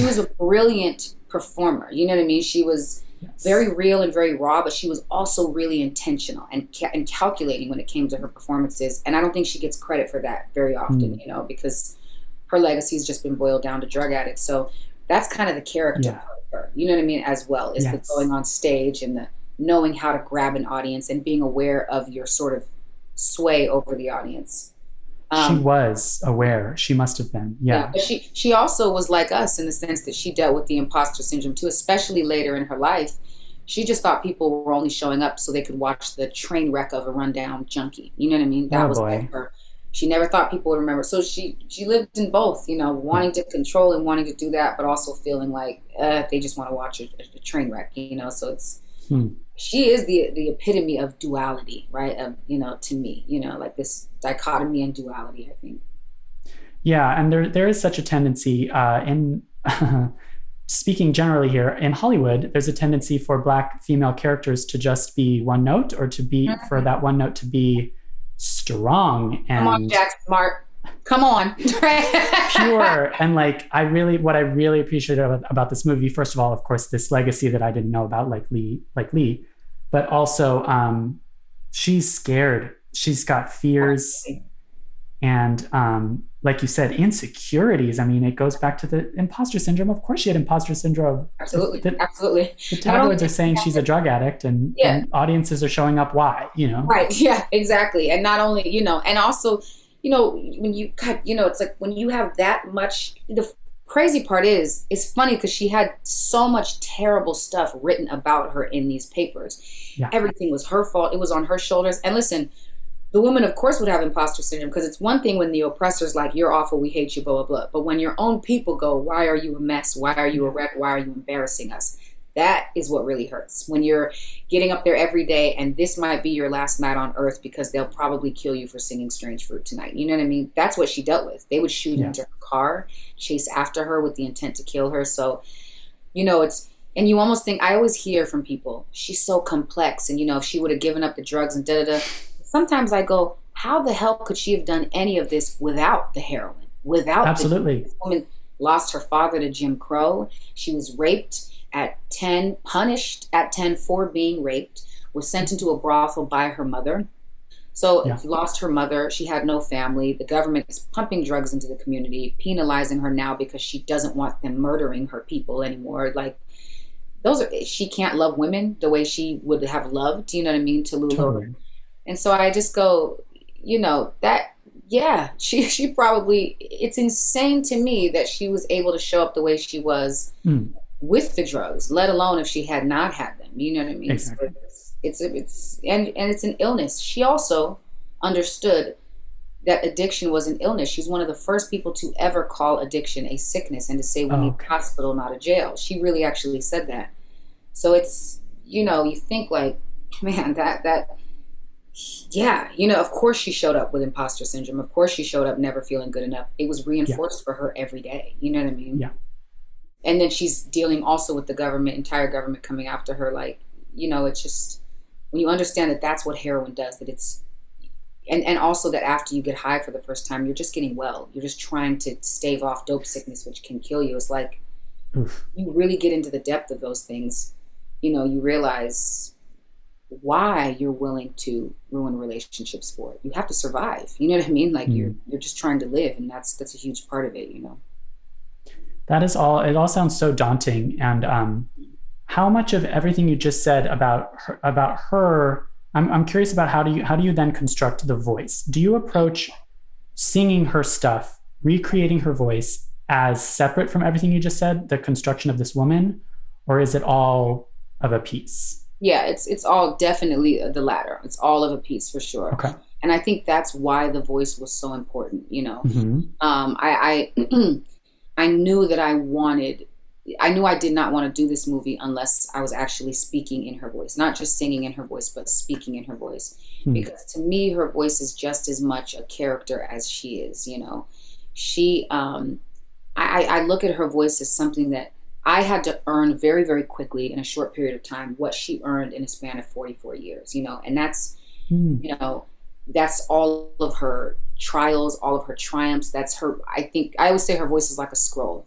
was a brilliant performer. You know what I mean? She was very real and very raw, but she was also really intentional and calculating when it came to her performances. And I don't think she gets credit for that very often, because her legacy's just been boiled down to drug addicts. So that's kind of the character part of her. You know what I mean? As well, is the going on stage and the knowing how to grab an audience and being aware of your sort of sway over the audience. She was aware. She must have been. Yeah. But she also was like us in the sense that she dealt with the imposter syndrome too, especially later in her life. She just thought people were only showing up so they could watch the train wreck of a rundown junkie. You know what I mean? That was like her. She never thought people would remember. So she lived in both, wanting to control and wanting to do that, but also feeling like they just want to watch a train wreck, So it's, she is the epitome of duality, right? To me, like this dichotomy and duality, I think. Yeah, and there is such a tendency in speaking generally here in Hollywood, there's a tendency for Black female characters to just be one note, or to be for that one note to be strong and come on, Jack, smart. Come on. Pure. And like, what I really appreciate about this movie, first of all, of course, this legacy that I didn't know about, like Lee, but also she's scared. She's got fears and like you said, insecurities. I mean, it goes back to the imposter syndrome. Of course she had imposter syndrome. Absolutely. The tabloids are saying she's a drug addict and audiences are showing up why, Right. Yeah, exactly. And not only, and also, when you cut, it's like when you have that much, the crazy part is, it's funny because she had so much terrible stuff written about her in these papers. Yeah. Everything was her fault. It was on her shoulders. And listen, the woman, of course, would have imposter syndrome because it's one thing when the oppressor's like, you're awful, we hate you, blah, blah, blah. But when your own people go, why are you a mess? Why are you a wreck? Why are you embarrassing us? That is what really hurts. When you're getting up there every day and this might be your last night on earth because they'll probably kill you for singing Strange Fruit tonight. You know what I mean? That's what she dealt with. They would shoot into her car, chase after her with the intent to kill her. So, and you almost think, I always hear from people, she's so complex. And, if she would have given up the drugs and da-da-da. Sometimes I go, how the hell could she have done any of this without the heroin? Absolutely. This woman lost her father to Jim Crow. She was raped at 10, punished at 10 for being raped, was sent into a brothel by her mother. So lost her mother. She had no family. The government is pumping drugs into the community, penalizing her now because she doesn't want them murdering her people anymore. Like, she can't love women the way she would have loved, you know what I mean, to Lulu. Totally. And so I just go, she probably, it's insane to me that she was able to show up the way she was with the drugs, let alone if she had not had them. You know what I mean? Exactly. So it's an illness. She also understood that addiction was an illness. She's one of the first people to ever call addiction a sickness and to say we need a hospital, not a jail. She really actually said that. So it's, you think like, man, of course she showed up with imposter syndrome. Of course she showed up never feeling good enough. It was reinforced for her every day. You know what I mean? Yeah. And then she's dealing also with the entire government coming after her. Like, it's just, when you understand that that's what heroin does, that it's, and also that after you get high for the first time, you're just getting well. You're just trying to stave off dope sickness, which can kill you. It's like, you really get into the depth of those things. You realize why you're willing to ruin relationships for it. You have to survive. You know what I mean? Like you're just trying to live, and that's a huge part of it. That is all. It all sounds so daunting. And how much of everything you just said about her, I'm curious about how do you then construct the voice? Do you approach singing her stuff, recreating her voice as separate from everything you just said, the construction of this woman, or is it all of a piece? Yeah, it's all definitely the latter. It's all of a piece for sure. Okay. And I think that's why the voice was so important. Mm-hmm. I knew that I knew I did not want to do this movie unless I was actually speaking in her voice, not just singing in her voice, but speaking in her voice. Because to me, her voice is just as much a character as she is. She, I look at her voice as something that I had to earn very, very quickly in a short period of time what she earned in a span of 44 years, and that's, that's all of her trials, all of her triumphs. That's her, I always say her voice is like a scroll.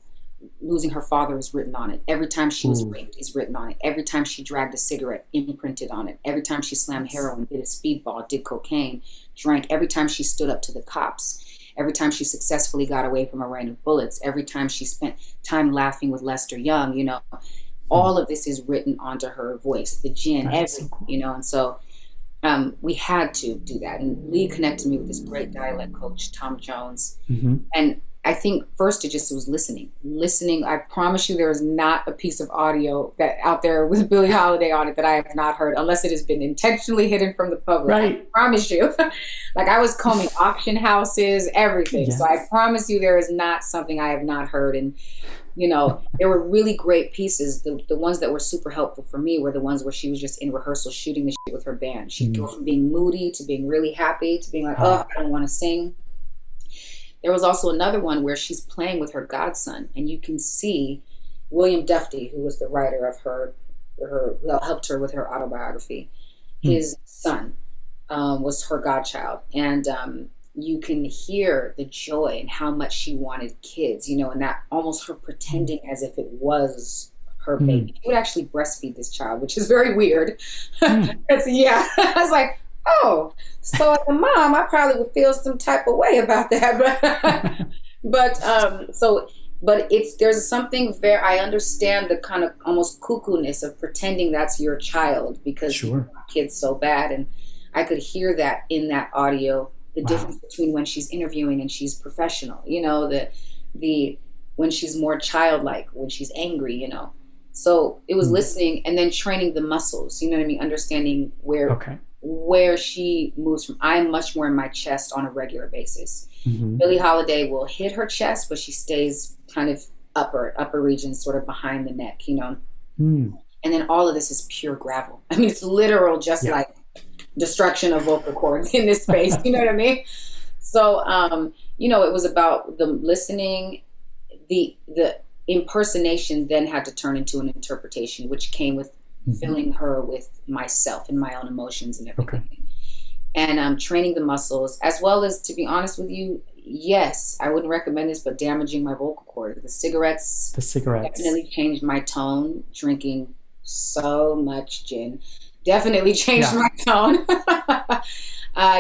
Losing her father is written on it. Every time she was raped is written on it. Every time she dragged a cigarette, imprinted on it. Every time she slammed heroin, did a speedball, did cocaine, drank. Every time she stood up to the cops. Every time she successfully got away from a rain of bullets, every time she spent time laughing with Lester Young, all of this is written onto her voice, the gin, everything, so cool. And so we had to do that. And Lee connected me with this great dialect coach, Tom Jones. Mm-hmm. And I think first it just was listening. I promise you there is not a piece of audio that out there with Billie Holiday on it that I have not heard, unless it has been intentionally hidden from the public. Right. I promise you. Like I was combing auction houses, everything. Yes. So I promise you there is not something I have not heard. And, there were really great pieces. The ones that were super helpful for me were the ones where she was just in rehearsal shooting the shit with her band. She'd go from being moody to being really happy to being like, I don't want to sing. There was also another one where she's playing with her godson, and you can see William Duffy, who was the writer of who helped her with her autobiography. His son was her godchild, and you can hear the joy and how much she wanted kids, you know, and that almost her pretending as if it was her baby. She would actually breastfeed this child, which is very weird. Yeah, I was like, oh, so as a mom, I probably would feel some type of way about that. But there's something very, I understand the kind of almost cuckoo-ness of pretending that's your child because you want kids so bad. And I could hear that in that audio, the difference between when she's interviewing and she's professional, you know, the when she's more childlike, when she's angry, you know. So it was listening and then training the muscles, you know what I mean? Understanding where she moves from. I'm much more in my chest on a regular basis. Billie Holiday will hit her chest, but she stays kind of upper region, sort of behind the neck, you know. And then all of this is pure gravel. I mean, it's literal, just like destruction of vocal cords in this space. You know what I mean? So, you know, it was about the listening. The impersonation then had to turn into an interpretation, which came with filling her with myself and my own emotions and everything. And training the muscles, as well as, to be honest with you, yes, I wouldn't recommend this, but damaging my vocal cord. The cigarettes definitely changed my tone. Drinking so much gin definitely changed my tone.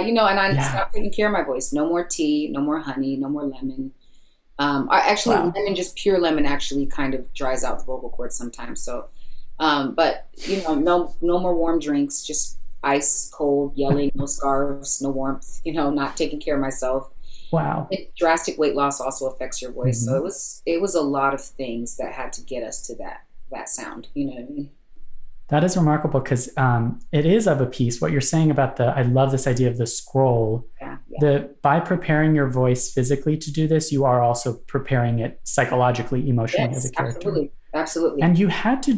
You know, and I stopped taking care of my voice. No more tea, no more honey, no more lemon. Lemon, just pure lemon, actually kind of dries out the vocal cords sometimes. So, but you know, no more warm drinks, just ice cold, yelling, no scarves, no warmth, you know, not taking care of myself. Wow. Drastic weight loss also affects your voice. So it was a lot of things that had to get us to that sound, you know what I mean? That is remarkable because it is of a piece. What you're saying about I love this idea of the scroll. By preparing your voice physically to do this, you are also preparing it psychologically, emotionally as a character. Absolutely. And you had to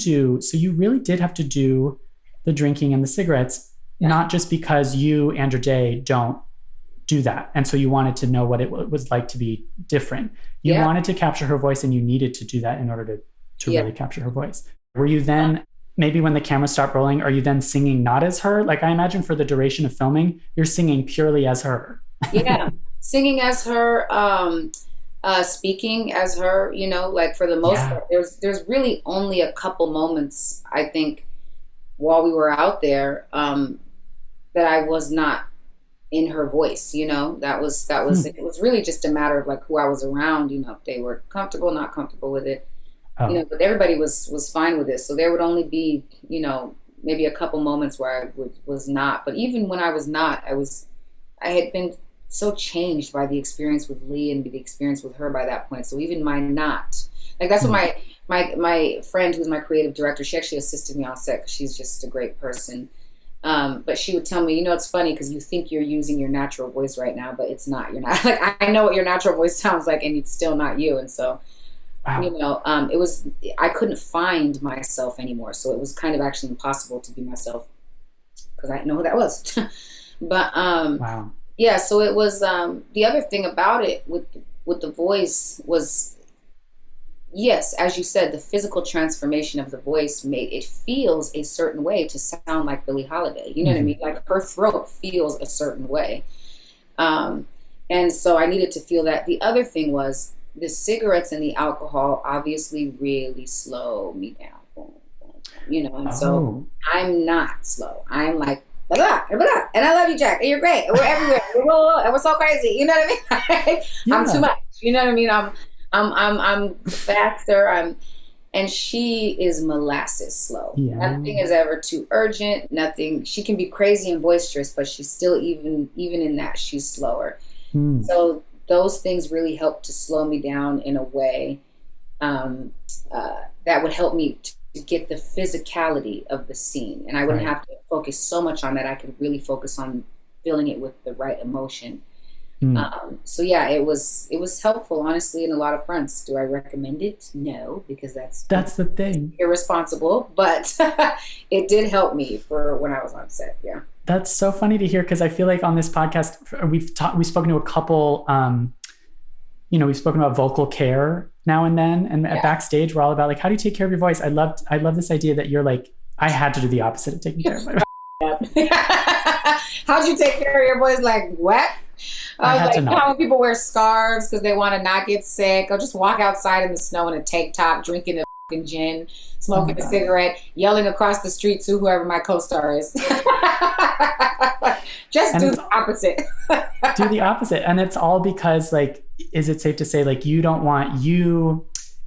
you really did have to do the drinking and the cigarettes, not just because you, Andra Day, don't do that. And so you wanted to know what it was like to be different. You wanted to capture her voice and you needed to do that in order to really capture her voice. Were you then, maybe when the camera stopped rolling, are you then singing not as her? Like I imagine for the duration of filming, you're singing purely as her. Singing as her, speaking as her, you know, like for the most part, there's really only a couple moments, I think, while we were out there, that I was not in her voice, you know. That was it was really just a matter of like who I was around, you know, if they were comfortable, not comfortable with it. You know, but everybody was fine with this. So there would only be, you know, maybe a couple moments where I was not. But even when I was not, I had been so changed by the experience with Lee and the experience with her by that point. So even my not, like that's what my friend who's my creative director, she actually assisted me on set because she's just a great person. But she would tell me, you know, it's funny because you think you're using your natural voice right now, but it's not. You're not. Like I know what your natural voice sounds like, and it's still not you. And so, you know, I couldn't find myself anymore. So it was kind of actually impossible to be myself because I didn't know who that was. But yeah, so it was the other thing about it with the voice was, yes, as you said, the physical transformation of the voice made it feels a certain way to sound like Billie Holiday. You know what I mean? Like her throat feels a certain way. And so I needed to feel that. The other thing was the cigarettes and the alcohol obviously really slow me down. You know, and so I'm not slow. I'm like, blah, blah, blah. And I love you, Jack. And you're great. And we're everywhere. And we're so crazy. You know what I mean? I'm too much. You know what I mean? I'm faster. And she is molasses slow. Nothing is ever too urgent. Nothing. She can be crazy and boisterous, but she's still even in that she's slower. So those things really help to slow me down in a way that would help me to get the physicality of the scene, and I wouldn't have to focus so much on that. I could really focus on filling it with the right emotion. So yeah, it was helpful, honestly, in a lot of fronts. Do I recommend it? No, because that's the thing. Irresponsible, but it did help me for when I was on set. Yeah. That's so funny to hear because I feel like on this podcast we've spoken to a couple. You know, we've spoken about vocal care now and then, and at Backstage we're all about like, how do you take care of your voice? I love this idea that you're like, I had to do the opposite of taking care of my voice. How'd you take care of your voice? Like what? I had to know. How people wear scarves because they want to not get sick. I'll just walk outside in the snow in a tank top, drinking a fucking gin, smoking a cigarette, yelling across the street to whoever my co-star is. Just do the opposite. Do the opposite. And it's all because, like, is it safe to say, like, you don't want you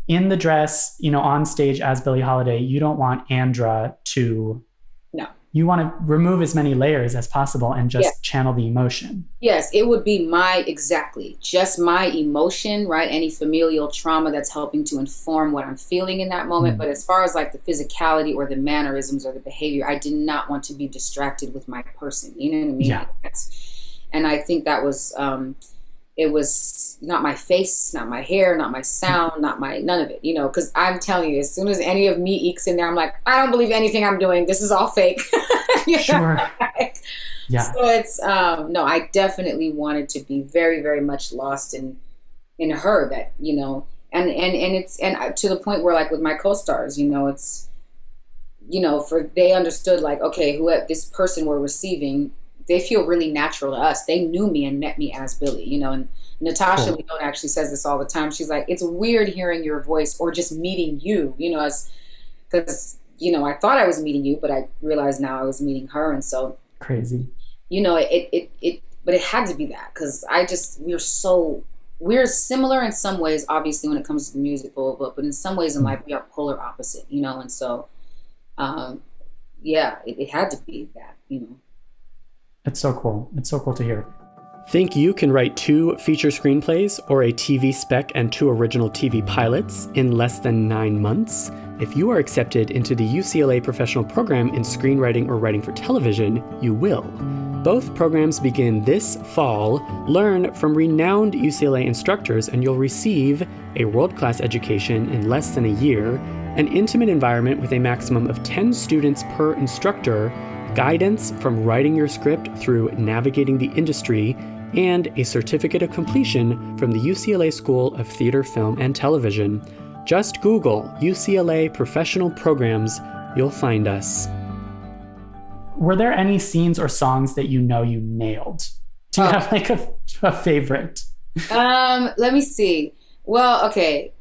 in the dress, you know, on stage as Billie Holiday, you don't want Andra to... No. You want to remove as many layers as possible and just channel the emotion. Yes, it would be just my emotion, right? Any familial trauma that's helping to inform what I'm feeling in that moment. But as far as like the physicality or the mannerisms or the behavior, I did not want to be distracted with my person. You know what I mean? Yeah. And I think that was, it was not my face, not my hair, not my sound, none of it, you know, because I'm telling you, as soon as any of me ekes in there, I'm like, I don't believe anything I'm doing. This is all fake. Sure. Yeah. So it's, no, I definitely wanted to be very, very much lost in her, that, you know, and it's, and to the point where, like, with my co-stars, you know, it's, you know, they understood, like, okay, this person we're receiving, they feel really natural to us. They knew me and met me as Billie, you know, and Natasha Leone actually says this all the time. She's like, it's weird hearing your voice or just meeting you, you know, because, you know, I thought I was meeting you, but I realized now I was meeting her. And so crazy, you know, but it had to be that, because we're similar in some ways, obviously, when it comes to the music, but in some ways in life, we are polar opposite, you know? And so, it had to be that, you know. It's so cool. It's so cool to hear. Think you can write 2 feature screenplays or a TV spec and 2 original TV pilots in less than 9 months? If you are accepted into the UCLA professional program in screenwriting or writing for television, you will. Both programs begin this fall. Learn from renowned UCLA instructors and you'll receive a world-class education in less than a year, an intimate environment with a maximum of 10 students per instructor, guidance from writing your script through navigating the industry, and a certificate of completion from the UCLA School of Theater, Film, and Television. Just Google UCLA Professional Programs. You'll find us. Were there any scenes or songs that you know you nailed? Do you have like a favorite? Let me see. Well, okay.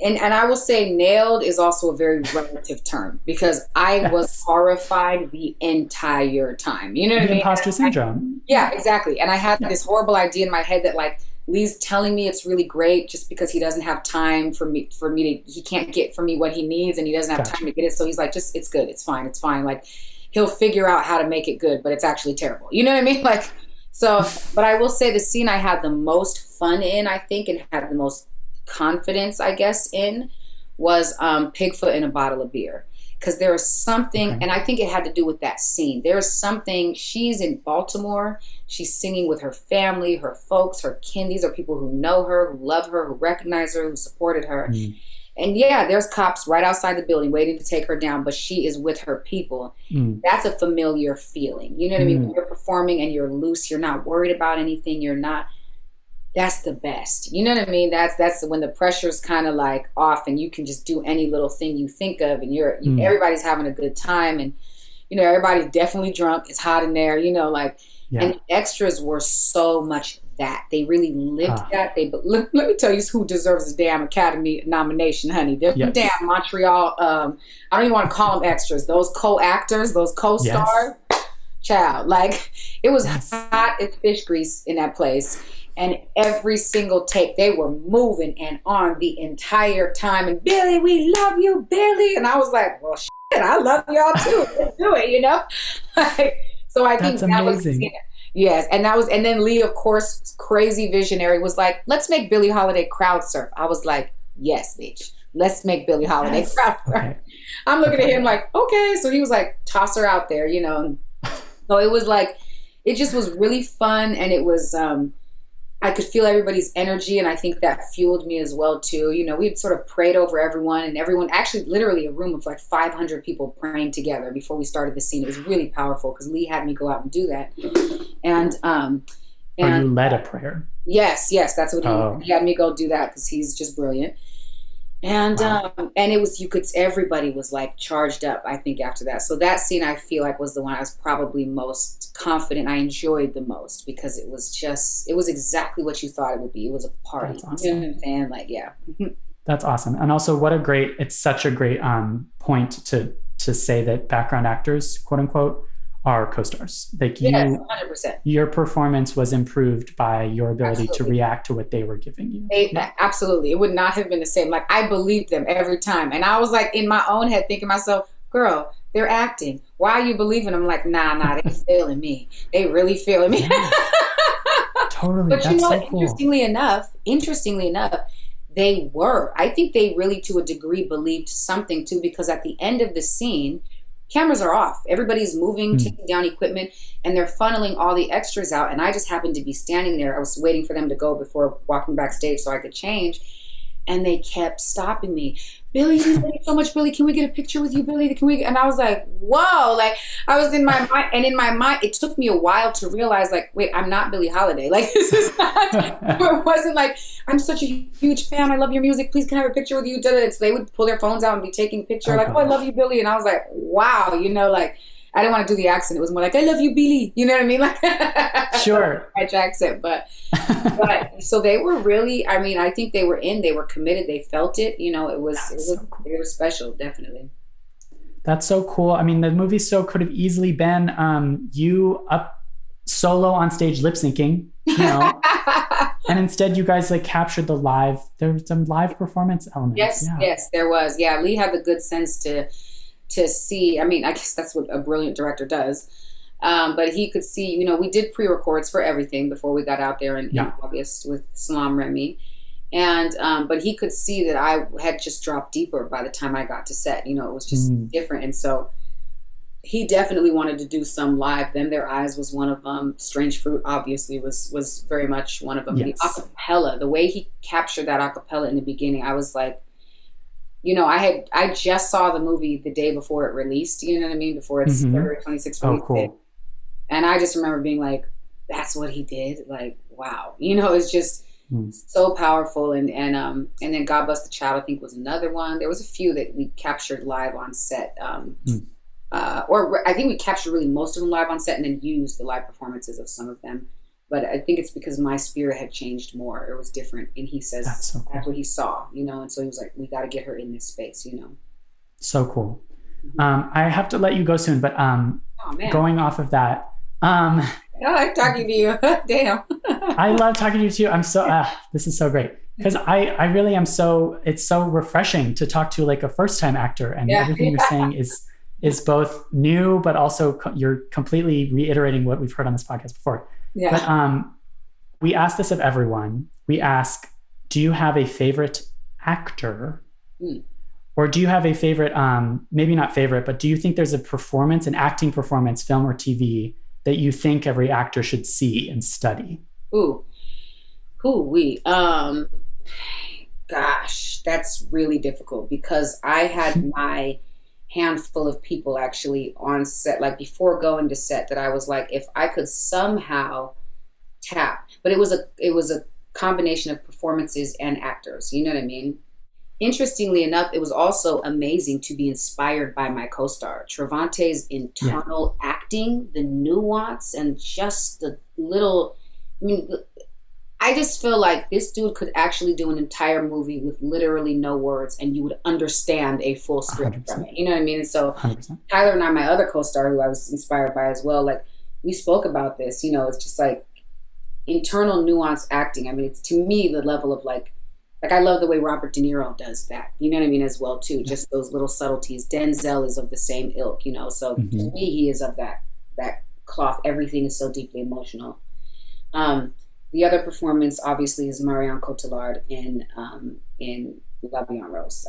And I will say nailed is also a very relative term, because I was horrified the entire time. You know what I mean? Imposter syndrome. Yeah, exactly. And I had this horrible idea in my head that, like, Lee's telling me it's really great just because he doesn't have time he can't get for me what he needs, and he doesn't have time to get it. So he's like, just, it's good. It's fine. Like, he'll figure out how to make it good, but it's actually terrible. You know what I mean? Like, so, but I will say the scene I had the most fun in, I think, and had the most confidence, I guess, in was Pigfoot and a Bottle of Beer. Because there is something, and I think it had to do with that scene. There's something, she's in Baltimore, she's singing with her family, her folks, her kin. These are people who know her, who love her, who recognize her, who supported her. And yeah, there's cops right outside the building waiting to take her down, but she is with her people. That's a familiar feeling. You know what I mean? When you're performing and you're loose, you're not worried about anything, that's the best. You know what I mean? That's when the pressure's kind of like off and you can just do any little thing you think of, and everybody's having a good time, and you know, everybody's definitely drunk. It's hot in there, you know, like, and the extras were so much that. They really lived that. Let me tell you who deserves a damn Academy nomination, honey. They're damn Montreal, I don't even want to call them extras. Those co-actors, those co-stars, child. Like, it was hot as fish grease in that place. And every single take, they were moving and on the entire time. And Billie, we love you, Billie. And I was like, well, shit, I love y'all too. Let's do it, you know? So I think that was amazing. Yes, and then Lee, of course, crazy visionary, was like, let's make Billie Holiday crowd surf. I was like, yes, bitch, let's make Billie Holiday crowd surf. Okay. I'm looking at him like, okay. So he was like, toss her out there, you know? So it was like, it just was really fun, and it was, I could feel everybody's energy, and I think that fueled me as well too. You know, we had sort of prayed over everyone, and everyone, actually literally a room of like 500 people praying together before we started the scene. It was really powerful because Lee had me go out and do that. And you led a prayer? Yes, that's what he had me go do that, because he's just brilliant. And Wow. and it was, everybody was like charged up, I think, after that. So that scene, I feel like, was the one I was probably most confident. I enjoyed the most because it was exactly what you thought it would be. It was a party. That's awesome. You know what I'm saying? Like, yeah. That's awesome. And also it's such a great point to say that background actors, quote unquote, are co-stars. Like Yes, 100%. your performance was improved by your ability Absolutely. to react to what they were giving you. Absolutely. It would not have been the same. Like, I believed them every time. And I was like in my own head thinking to myself, girl, they're acting. Why are you believing them? I'm like, nah, they feeling me. They really feeling me. Yeah, totally. But That's so cool. interestingly enough, they were. I think they really, to a degree, believed something too, because at the end of the scene, cameras are off. Everybody's moving, taking down equipment, and they're funneling all the extras out. And I just happened to be standing there. I was waiting for them to go before walking backstage so I could change. And they kept stopping me. Billie, thank you so much, Billie. Can we get a picture with you, Billie? Can we? And I was like, whoa! Like, I was in my mind, and in my mind, it took me a while to realize, like, wait, I'm not Billie Holiday. Like, this is not. It wasn't like, I'm such a huge fan. I love your music. Please, can I have a picture with you? So they would pull their phones out and be taking a picture, like, oh, I love you, Billie. And I was like, wow, like. I didn't want to do the accent. It was more like, I love you, Billie. You know what I mean? Like, sure. French accent. But so they were really, I think they were committed. They felt it. So cool. They were special, definitely. That's so cool. I mean, the movie could have easily been you up solo on stage lip syncing, and instead you guys like captured there were some live performance elements. Yes, there was. Yeah, Lee had the good sense to see. I guess that's what a brilliant director does. But he could see, we did pre-records for everything before we got out there in August with Salam Remy. And, but he could see that I had just dropped deeper by the time I got to set. It was just different. And so he definitely wanted to do some live. Them Their Eyes was one of them. Strange Fruit, obviously, was very much one of them. Yes. The acapella, the way he captured that acapella in the beginning, I was like, I just saw the movie the day before it released, you know what I mean? Before it's February 26th. Oh, cool. And I just remember being like, that's what he did. Like, wow. It's just so powerful. And then God Bless the Child, I think, was another one. There was a few that we captured live on set. Or I think we captured really most of them live on set and then used the live performances of some of them. But I think it's because my spirit had changed more. It was different. And he says that's what he saw, and so he was like, we got to get her in this space, So cool. I have to let you go soon, but going off of that. I like talking to you. Damn. I love talking to you too. I'm so, this is so great. Because I really am it's so refreshing to talk to like a first time actor, and everything you're saying is both new, but also you're completely reiterating what we've heard on this podcast before. Yeah. But we ask this of everyone. We ask, do you have a favorite actor? Or do you have a favorite, maybe not favorite, but do you think there's a performance, an acting performance, film or TV, that you think every actor should see and study? Gosh, that's really difficult because I had my handful of people actually on set, like before going to set, that I was like, if I could somehow tap, but it was a combination of performances and actors, you know what I mean? Interestingly enough, it was also amazing to be inspired by my co-star Travante's internal acting, the nuance, and just the little, I just feel like this dude could actually do an entire movie with literally no words and you would understand a full script 100%. From it. You know what I mean? And so 100%. Tyler and I, my other co-star who I was inspired by as well, like we spoke about this, it's just like internal nuance acting. It's to me the level of like I love the way Robert De Niro does that. You know what I mean as well too. Just those little subtleties. Denzel is of the same ilk, So to me he is of that cloth. Everything is so deeply emotional. The other performance, obviously, is Marion Cotillard in La Vie en Rose.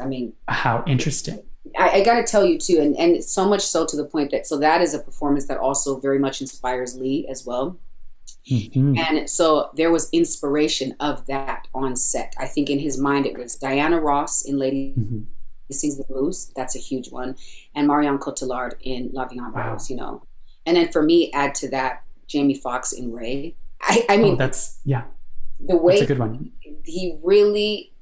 How interesting. I got to tell you, too, and so much so to the point that is a performance that also very much inspires Lee as well. And so there was inspiration of that on set. I think in his mind it was Diana Ross in Lady Sings the Blues. That's a huge one. And Marion Cotillard in La Vie en Rose, And then for me, add to that Jamie Foxx in Ray. The way that's a good one. He really,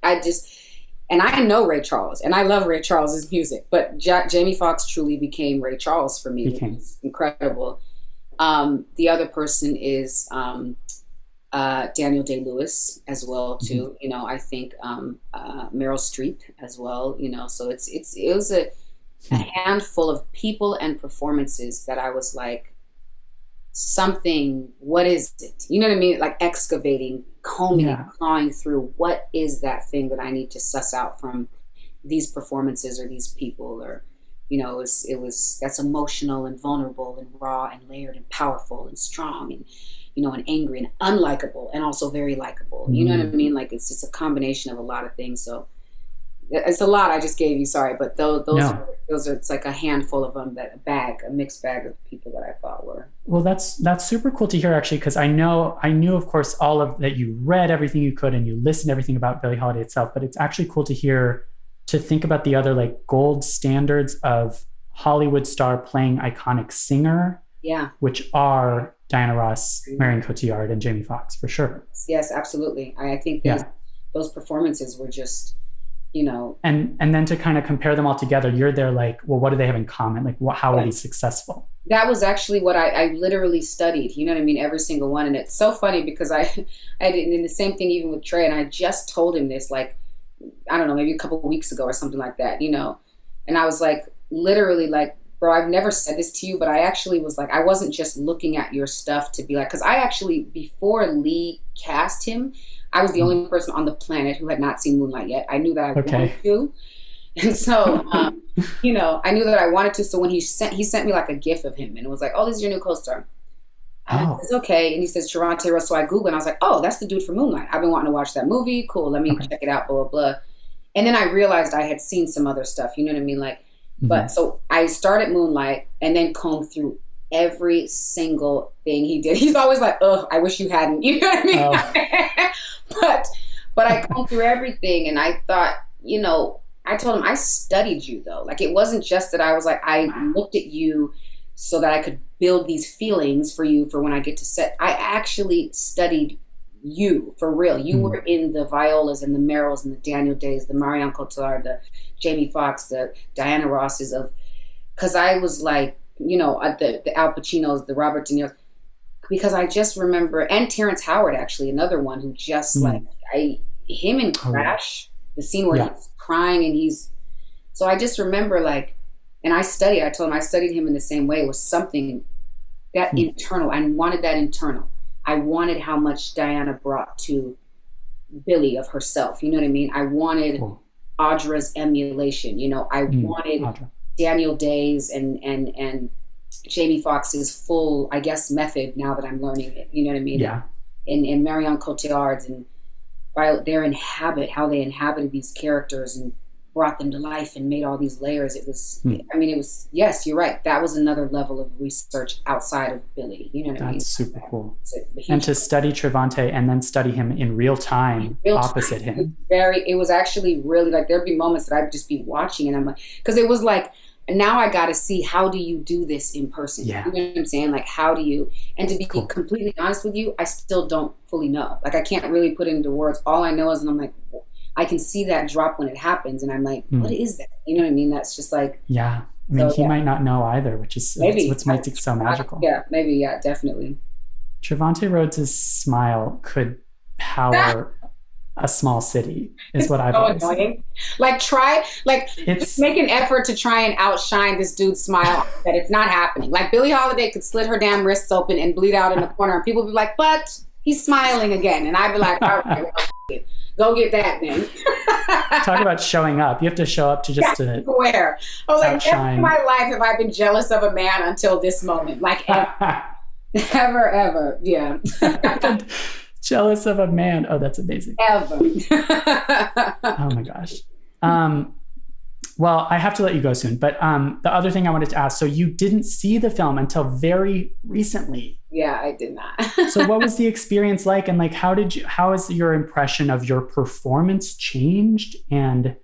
And I know Ray Charles, and I love Ray Charles's music, but Jamie Foxx truly became Ray Charles for me. It's incredible. The other person is Daniel Day-Lewis as well too. You know, I think Meryl Streep as well. You know, so it was a handful of people and performances that I was like, something, what is it? You know what I mean? Like excavating, combing, and clawing through, what is that thing that I need to suss out from these performances or these people, or, you know, it was that's emotional and vulnerable and raw and layered and powerful and strong and, you know, and angry and unlikable and also very likable. You know what I mean? Like it's just a combination of a lot of things. So it's a lot I just gave you, sorry, but those are it's like a handful of them, a mixed bag of people that I thought were. Well, that's super cool to hear, actually, because I knew, of course, all of that. You read everything you could and you listened to everything about Billie Holiday itself, but it's actually cool to think about the other like gold standards of Hollywood star playing iconic singer, which are Diana Ross, Marion Cotillard, and Jamie Foxx, for sure. Yes, absolutely. I think those performances were just, you know. And then to kind of compare them all together, you're there like, well, what do they have in common? Like, how are these successful? That was actually what I literally studied, you know what I mean? Every single one. And it's so funny because I did the same thing even with Trey, and I just told him this, like, I don't know, maybe a couple of weeks ago or something like that, you know? And I was like, literally like, bro, I've never said this to you, but I actually was like, I wasn't just looking at your stuff to be like, because I actually, before Lee cast him, I was the only person on the planet who had not seen Moonlight yet. I knew that I wanted to. And so, you know, I knew that I wanted to. So when he sent me like a GIF of him and it was like, oh, this is your new co-star. It's okay. And he says, Trevante Rhodes. So I Googled and I was like, oh, that's the dude from Moonlight. I've been wanting to watch that movie. Cool. Let me check it out, blah, blah, blah. And then I realized I had seen some other stuff. You know what I mean? Like, but so I started Moonlight and then combed through every single thing he did. He's always like, ugh, I wish you hadn't. You know what I mean? But I combed through everything, and I thought, you know, I told him I studied you though. Like it wasn't just that I was like, I looked at you so that I could build these feelings for you for when I get to set. I actually studied you for real. You were in the Violas and the Meryls and the Daniel Days, the Marion Cotillard, the Jamie Foxx, the Diana Rosses of, because I was like, you know, the Al Pacinos, the Robert De Niro's, because I just remember, and Terrence Howard, actually, another one who just him in Crash, the scene where he's crying and so I just remember like, and I told him I studied him in the same way. It was something that internal. I wanted that internal. I wanted how much Diana brought to Billie of herself. You know what I mean? I wanted Audra's emulation. You know, I wanted Audra. Daniel Day's and Jamie Foxx's full, I guess, method now that I'm learning it. You know what I mean? Yeah. And Marion Cotillard's and how they inhabited these characters and brought them to life and made all these layers. It was, I mean, it was, yes, you're right. That was another level of research outside of Billie. You know what I mean? That's super cool. And to study Trevante and then study him in real time opposite him. It was actually really like, there'd be moments that I'd just be watching and I'm like, because it was like, now I got to see, how do you do this in person? Yeah. You know what I'm saying? Like, how do you, and to be completely honest with you, I still don't fully know. Like, I can't really put it into words. All I know is, and I'm like, I can see that drop when it happens. And I'm like, what is that? You know what I mean? That's just like. Yeah. I mean, he might not know either, which is what makes it so magical. Yeah, maybe. Yeah, definitely. Trevante Rhodes' smile could power a small city, is what I've always said. Like, just make an effort to try and outshine this dude's smile, that it's not happening. Like, Billie Holiday could slit her damn wrists open and bleed out in the corner, and people would be like, but he's smiling again. And I'd be like, all right, well, go get that then. Talk about showing up. You have to show up to just to where? I was like, outshine. never in my life have I been jealous of a man until this moment. Like, ever. Yeah. Jealous of a man. Oh, that's amazing. Ever. Oh my gosh. Well, I have to let you go soon, but the other thing I wanted to ask, so you didn't see the film until very recently. Yeah, I did not. So what was the experience like? And like, how has your impression of your performance changed? And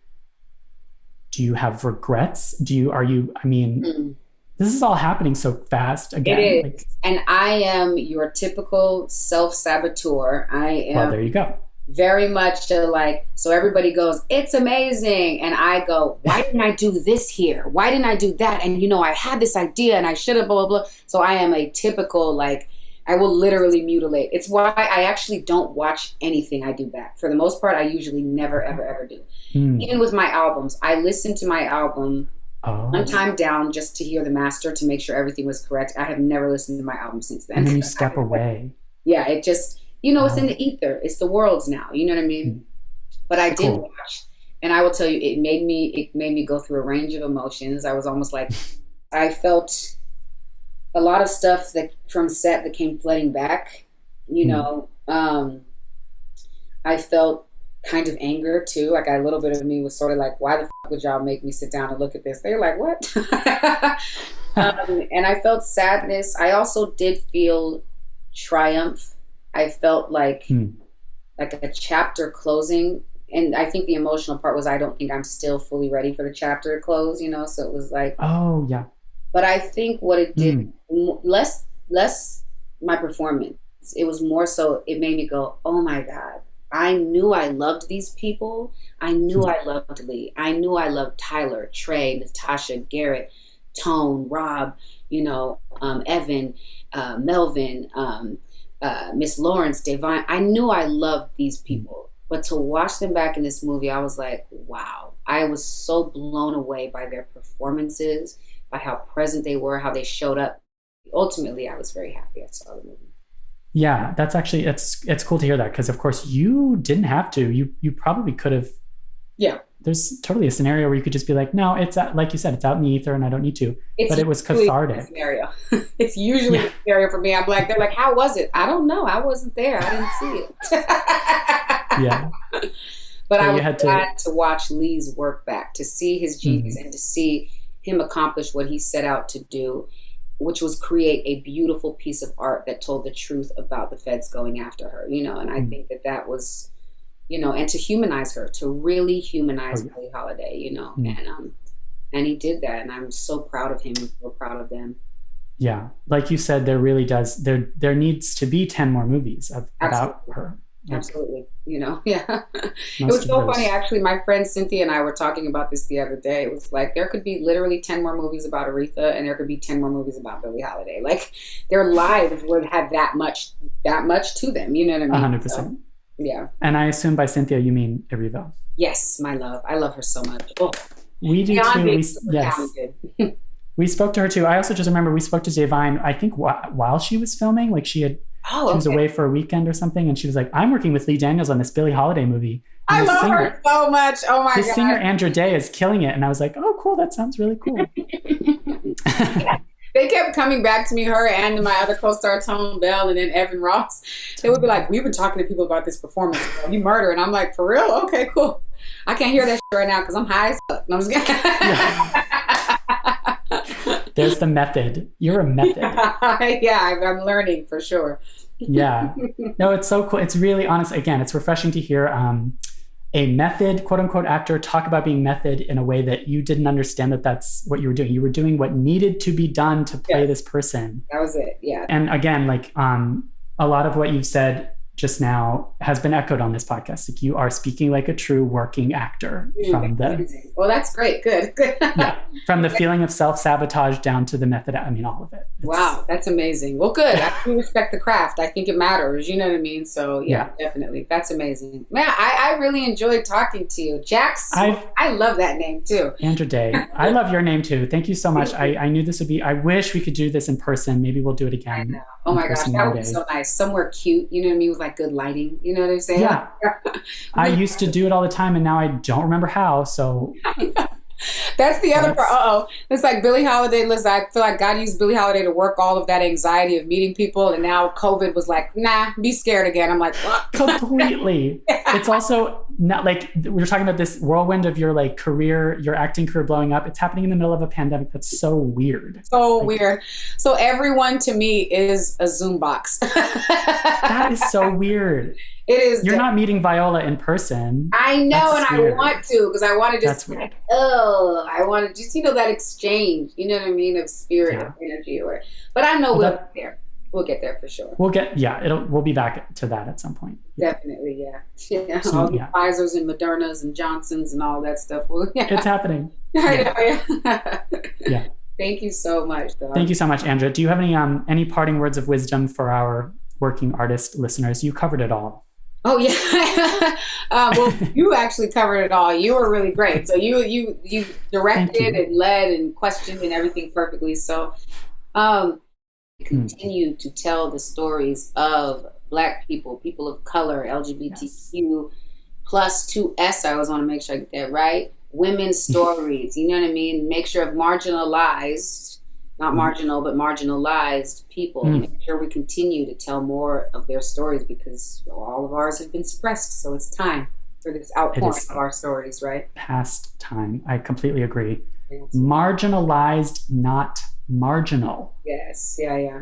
do you have regrets? This is all happening so fast again. It is. And I am your typical self-saboteur. Well, there you go. very much like, so everybody goes, it's amazing. And I go, why didn't I do this here? Why didn't I do that? And, I had this idea and I should have, blah, blah, blah. So I am a typical, like, I will literally mutilate. It's why I actually don't watch anything I do back. For the most part, I usually never, ever, ever do. Even with my albums, I listen to my album one time down just to hear the master to make sure everything was correct. I have never listened to my album since then. And then you step away. Yeah, it just, it's in the ether. It's the world's now. You know what I mean? But I did watch. And I will tell you, it made me go through a range of emotions. I was almost like, I felt a lot of stuff that from set that came flooding back, I felt kind of anger too. Like a little bit of me was sort of like, why the fuck would y'all make me sit down and look at this? They're like, what? And I felt sadness. I also did feel triumph. I felt like a chapter closing. And I think the emotional part was, I don't think I'm still fully ready for the chapter to close, so it was like, oh yeah. But I think what it did, less my performance, it was more so it made me go, oh my God, I knew I loved these people. I knew I loved Lee. I knew I loved Tyler, Trey, Natasha, Garrett, Tone, Rob, Evan, Melvin, Miss Lawrence, Devine. I knew I loved these people. But to watch them back in this movie, I was like, wow. I was so blown away by their performances, by how present they were, how they showed up. Ultimately, I was very happy I saw the movie. Yeah, that's actually, it's cool to hear that, because of course you didn't have to. You probably could have. Yeah. There's totally a scenario where you could just be like, no, it's like you said, it's out in the ether and I don't need to. But it was cathartic. Scenario. It's usually a scenario for me. I'm like, they're like, how was it? I don't know. I wasn't there. I didn't see it. Yeah. But I was glad to watch Lee's work back, to see his genius and to see him accomplish what he set out to do, which was create a beautiful piece of art that told the truth about the feds going after her, and I think that was, and to humanize her, to really humanize Billie Holiday, and he did that, and I'm so proud of him and so proud of them. Yeah, like you said, there really does, there needs to be 10 more movies about her. Absolutely. Yeah. It was so funny, actually. My friend Cynthia and I were talking about this the other day. It was like, there could be literally 10 more movies about Aretha, and there could be 10 more movies about Billie Holiday. Like, their lives would have that much to them. You know what I mean? 100%. So, yeah. And I assume by Cynthia, you mean Erivo. Yes, my love. I love her so much. Oh. We do too. Yes. We spoke to her too. I also just remember we spoke to Devine, I think while she was filming, like she was away for a weekend or something, and she was like, I'm working with Lee Daniels on this Billie Holiday movie. And I love her so much. Oh my God. The singer Andra Day is killing it. And I was like, oh, cool. That sounds really cool. Yeah. They kept coming back to me, her and my other co-star, Tone Bell, and then Evan Ross. They would be like, we've been talking to people about this performance. You murder. And I'm like, for real? Okay, cool. I can't hear that shit right now because I'm high as fuck. No, I'm just kidding. There's the method. You're a method. Yeah, I'm learning for sure. Yeah. No, it's so cool. It's really honest. Again, it's refreshing to hear a method, quote unquote, actor talk about being method in a way that you didn't understand that that's what you were doing. You were doing what needed to be done to play this person. That was it. Yeah. And again, like a lot of what you've said just now has been echoed on this podcast. Like, you are speaking like a true working actor from well, that's great. Good. Yeah. From the feeling of self-sabotage down to the method. I mean, all of it. Wow. That's amazing. Well, good. I do respect the craft. I think it matters. You know what I mean? So yeah. Definitely. That's amazing. Man, I really enjoyed talking to you. Jax, I love that name too. Andra Day. I love your name too. Thank you so much. I knew this would be, I wish we could do this in person. Maybe we'll do it again. I know. Oh my gosh, that would be so nice. Somewhere cute, you know what I mean, with like good lighting. You know what I'm saying? Yeah. I used to do it all the time, and now I don't remember how. So that's the other part. It's like Billie Holiday. Listen, I feel like God used Billie Holiday to work all of that anxiety of meeting people, and now COVID was like, nah, be scared again. I'm like, what? Completely. It's also not like we were talking about this whirlwind of your like career, your acting career blowing up. It's happening in the middle of a pandemic. That's so weird. So weird. So everyone to me is a Zoom box. That is so weird. It is. You're not meeting Viola in person. I know, and I want to, because I want to just, I want to just, that exchange, you know what I mean, of spirit, of energy, but I know we'll be there. We'll get there for sure. We'll be back to that at some point. Definitely, yeah. All the Pfizers and Modernas and Johnsons and all that stuff. It's happening. Yeah. Thank you so much, though. Thank you so much, Andra. Do you have any parting words of wisdom for our working artist listeners? You covered it all. Oh yeah. Well, you actually covered it all. You were really great. So you directed and led and questioned and everything perfectly. So continue to tell the stories of Black people, people of color, LGBTQ plus 2S. I always want to make sure I get that right. Women's stories, you know what I mean? Make sure of marginalized, not marginal, but marginalized people. Make sure we continue to tell more of their stories because all of ours have been suppressed. So it's time for this outpouring of our stories, right? Past time. I completely agree. Yes. Marginalized, not marginal. Yes. Yeah.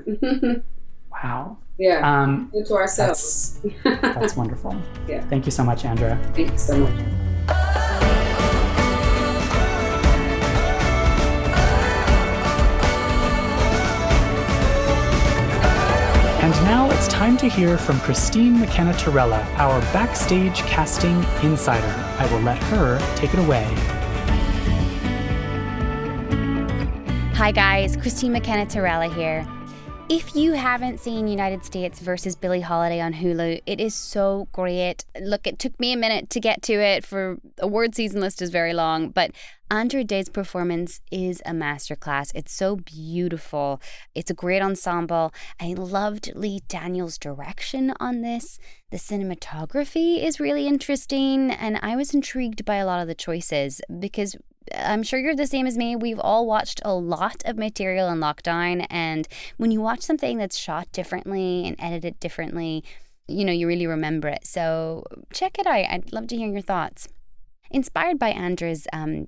Wow. Yeah. To ourselves. That's wonderful. Yeah. Thank you so much, Andra. Thank you so much. And now it's time to hear from Christine McKenna-Torella, our Backstage casting insider. I will let her take it away. Hi guys, Christine McKenna-Torella here. If you haven't seen United States versus Billie Holiday on Hulu, it is so great. Look, it took me a minute to get to it, for award season list is very long, but Andra Day's performance is a masterclass. It's so beautiful. It's a great ensemble. I loved Lee Daniels' direction on this. The cinematography is really interesting, and I was intrigued by a lot of the choices because I'm sure you're the same as me. We've all watched a lot of material in lockdown, and when you watch something that's shot differently and edited differently, you really remember it. So check it out. I'd love to hear your thoughts. Inspired by Andra's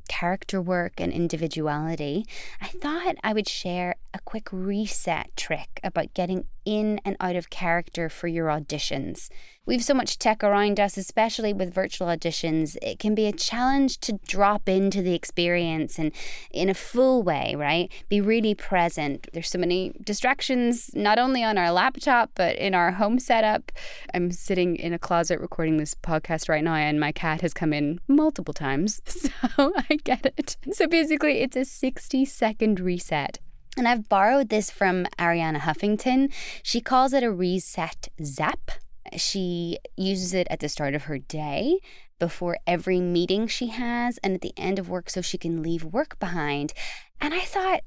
character work and individuality, I thought I would share a quick reset trick about getting in and out of character for your auditions. We have so much tech around us, especially with virtual auditions. It can be a challenge to drop into the experience and in a full way, right? Be really present. There's so many distractions, not only on our laptop, but in our home setup. I'm sitting in a closet recording this podcast right now, and my cat has come in multiple times, so I get it. So basically, it's a 60-second reset. And I've borrowed this from Ariana Huffington. She calls it a reset zap. She uses it at the start of her day, before every meeting she has, and at the end of work so she can leave work behind. And I thought,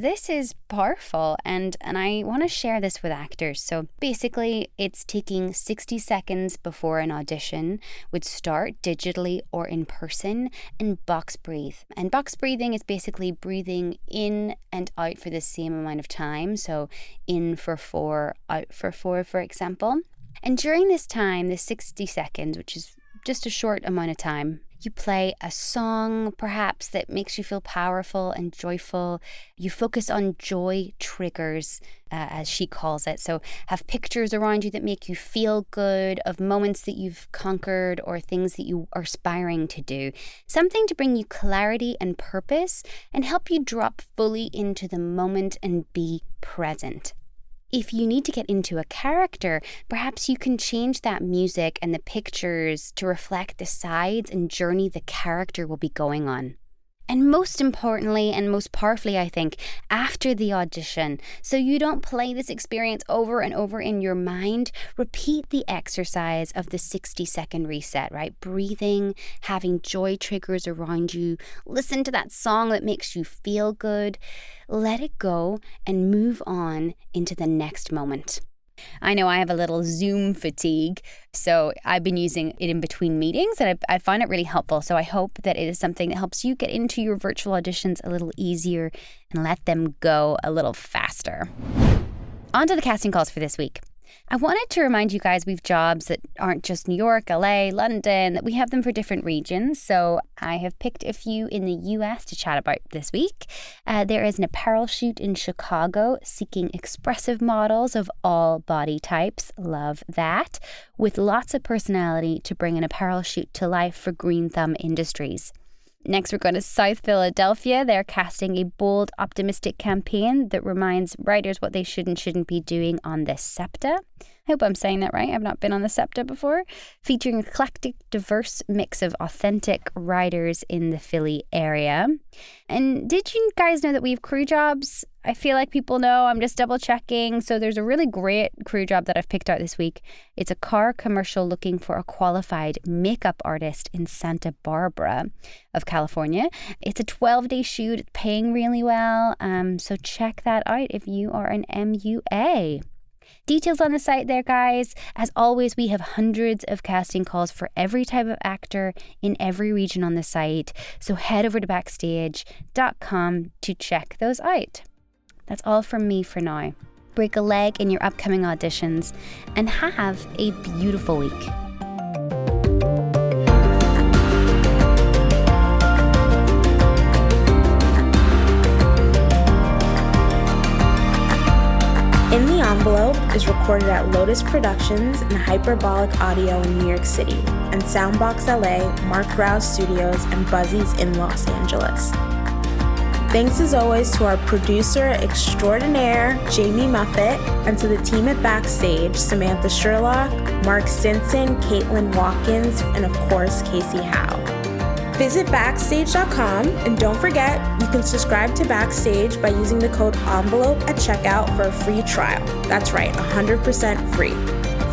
this is powerful, and I want to share this with actors. So basically, it's taking 60 seconds before an audition, would start digitally or in person, and box breathe. And box breathing is basically breathing in and out for the same amount of time. So in for 4, out for 4, for example. And during this time, the 60 seconds, which is just a short amount of time, you play a song, perhaps, that makes you feel powerful and joyful. You focus on joy triggers, as she calls it. So have pictures around you that make you feel good, of moments that you've conquered or things that you are aspiring to do. Something to bring you clarity and purpose and help you drop fully into the moment and be present. If you need to get into a character, perhaps you can change that music and the pictures to reflect the sides and journey the character will be going on. And most importantly and most powerfully, I think, after the audition, so you don't play this experience over and over in your mind, repeat the exercise of the 60-second reset, right? Breathing, having joy triggers around you, listen to that song that makes you feel good, let it go and move on into the next moment. I know I have a little Zoom fatigue, so I've been using it in between meetings, and I find it really helpful. So I hope that it is something that helps you get into your virtual auditions a little easier and let them go a little faster. On to the casting calls for this week. I wanted to remind you guys we've jobs that aren't just New York, LA, London, that we have them for different regions. So I have picked a few in the US to chat about this week. There is an apparel shoot in Chicago seeking expressive models of all body types. Love that. With lots of personality to bring an apparel shoot to life for Green Thumb Industries. Next, we're going to South Philadelphia. They're casting a bold, optimistic campaign that reminds writers what they should and shouldn't be doing on the SEPTA. I hope I'm saying that right. I've not been on the SEPTA before. Featuring an eclectic, diverse mix of authentic writers in the Philly area. And did you guys know that we have crew jobs? I feel like people know. I'm just double checking. So there's a really great crew job that I've picked out this week. It's a car commercial looking for a qualified makeup artist in Santa Barbara of California. It's a 12-day shoot, paying really well. So check that out if you are an MUA. Details on the site there, guys. As always, we have hundreds of casting calls for every type of actor in every region on the site. So head over to Backstage.com to check those out. That's all from me for now. Break a leg in your upcoming auditions and have a beautiful week. In the Envelope is recorded at Lotus Productions and Hyperbolic Audio in New York City, and Soundbox LA, Mark Rouse Studios, and Buzzies in Los Angeles. Thanks as always to our producer extraordinaire, Jamie Muffett, and to the team at Backstage, Samantha Sherlock, Mark Stinson, Caitlin Watkins, and of course, Kasey Howe. Visit Backstage.com, and don't forget, you can subscribe to Backstage by using the code ENVELOPE at checkout for a free trial. That's right, 100% free.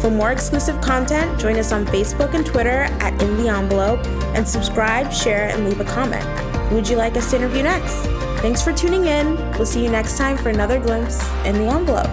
For more exclusive content, join us on Facebook and Twitter at In the Envelope, and subscribe, share, and leave a comment. Who would you like us to interview next? Thanks for tuning in. We'll see you next time for another glimpse in the envelope.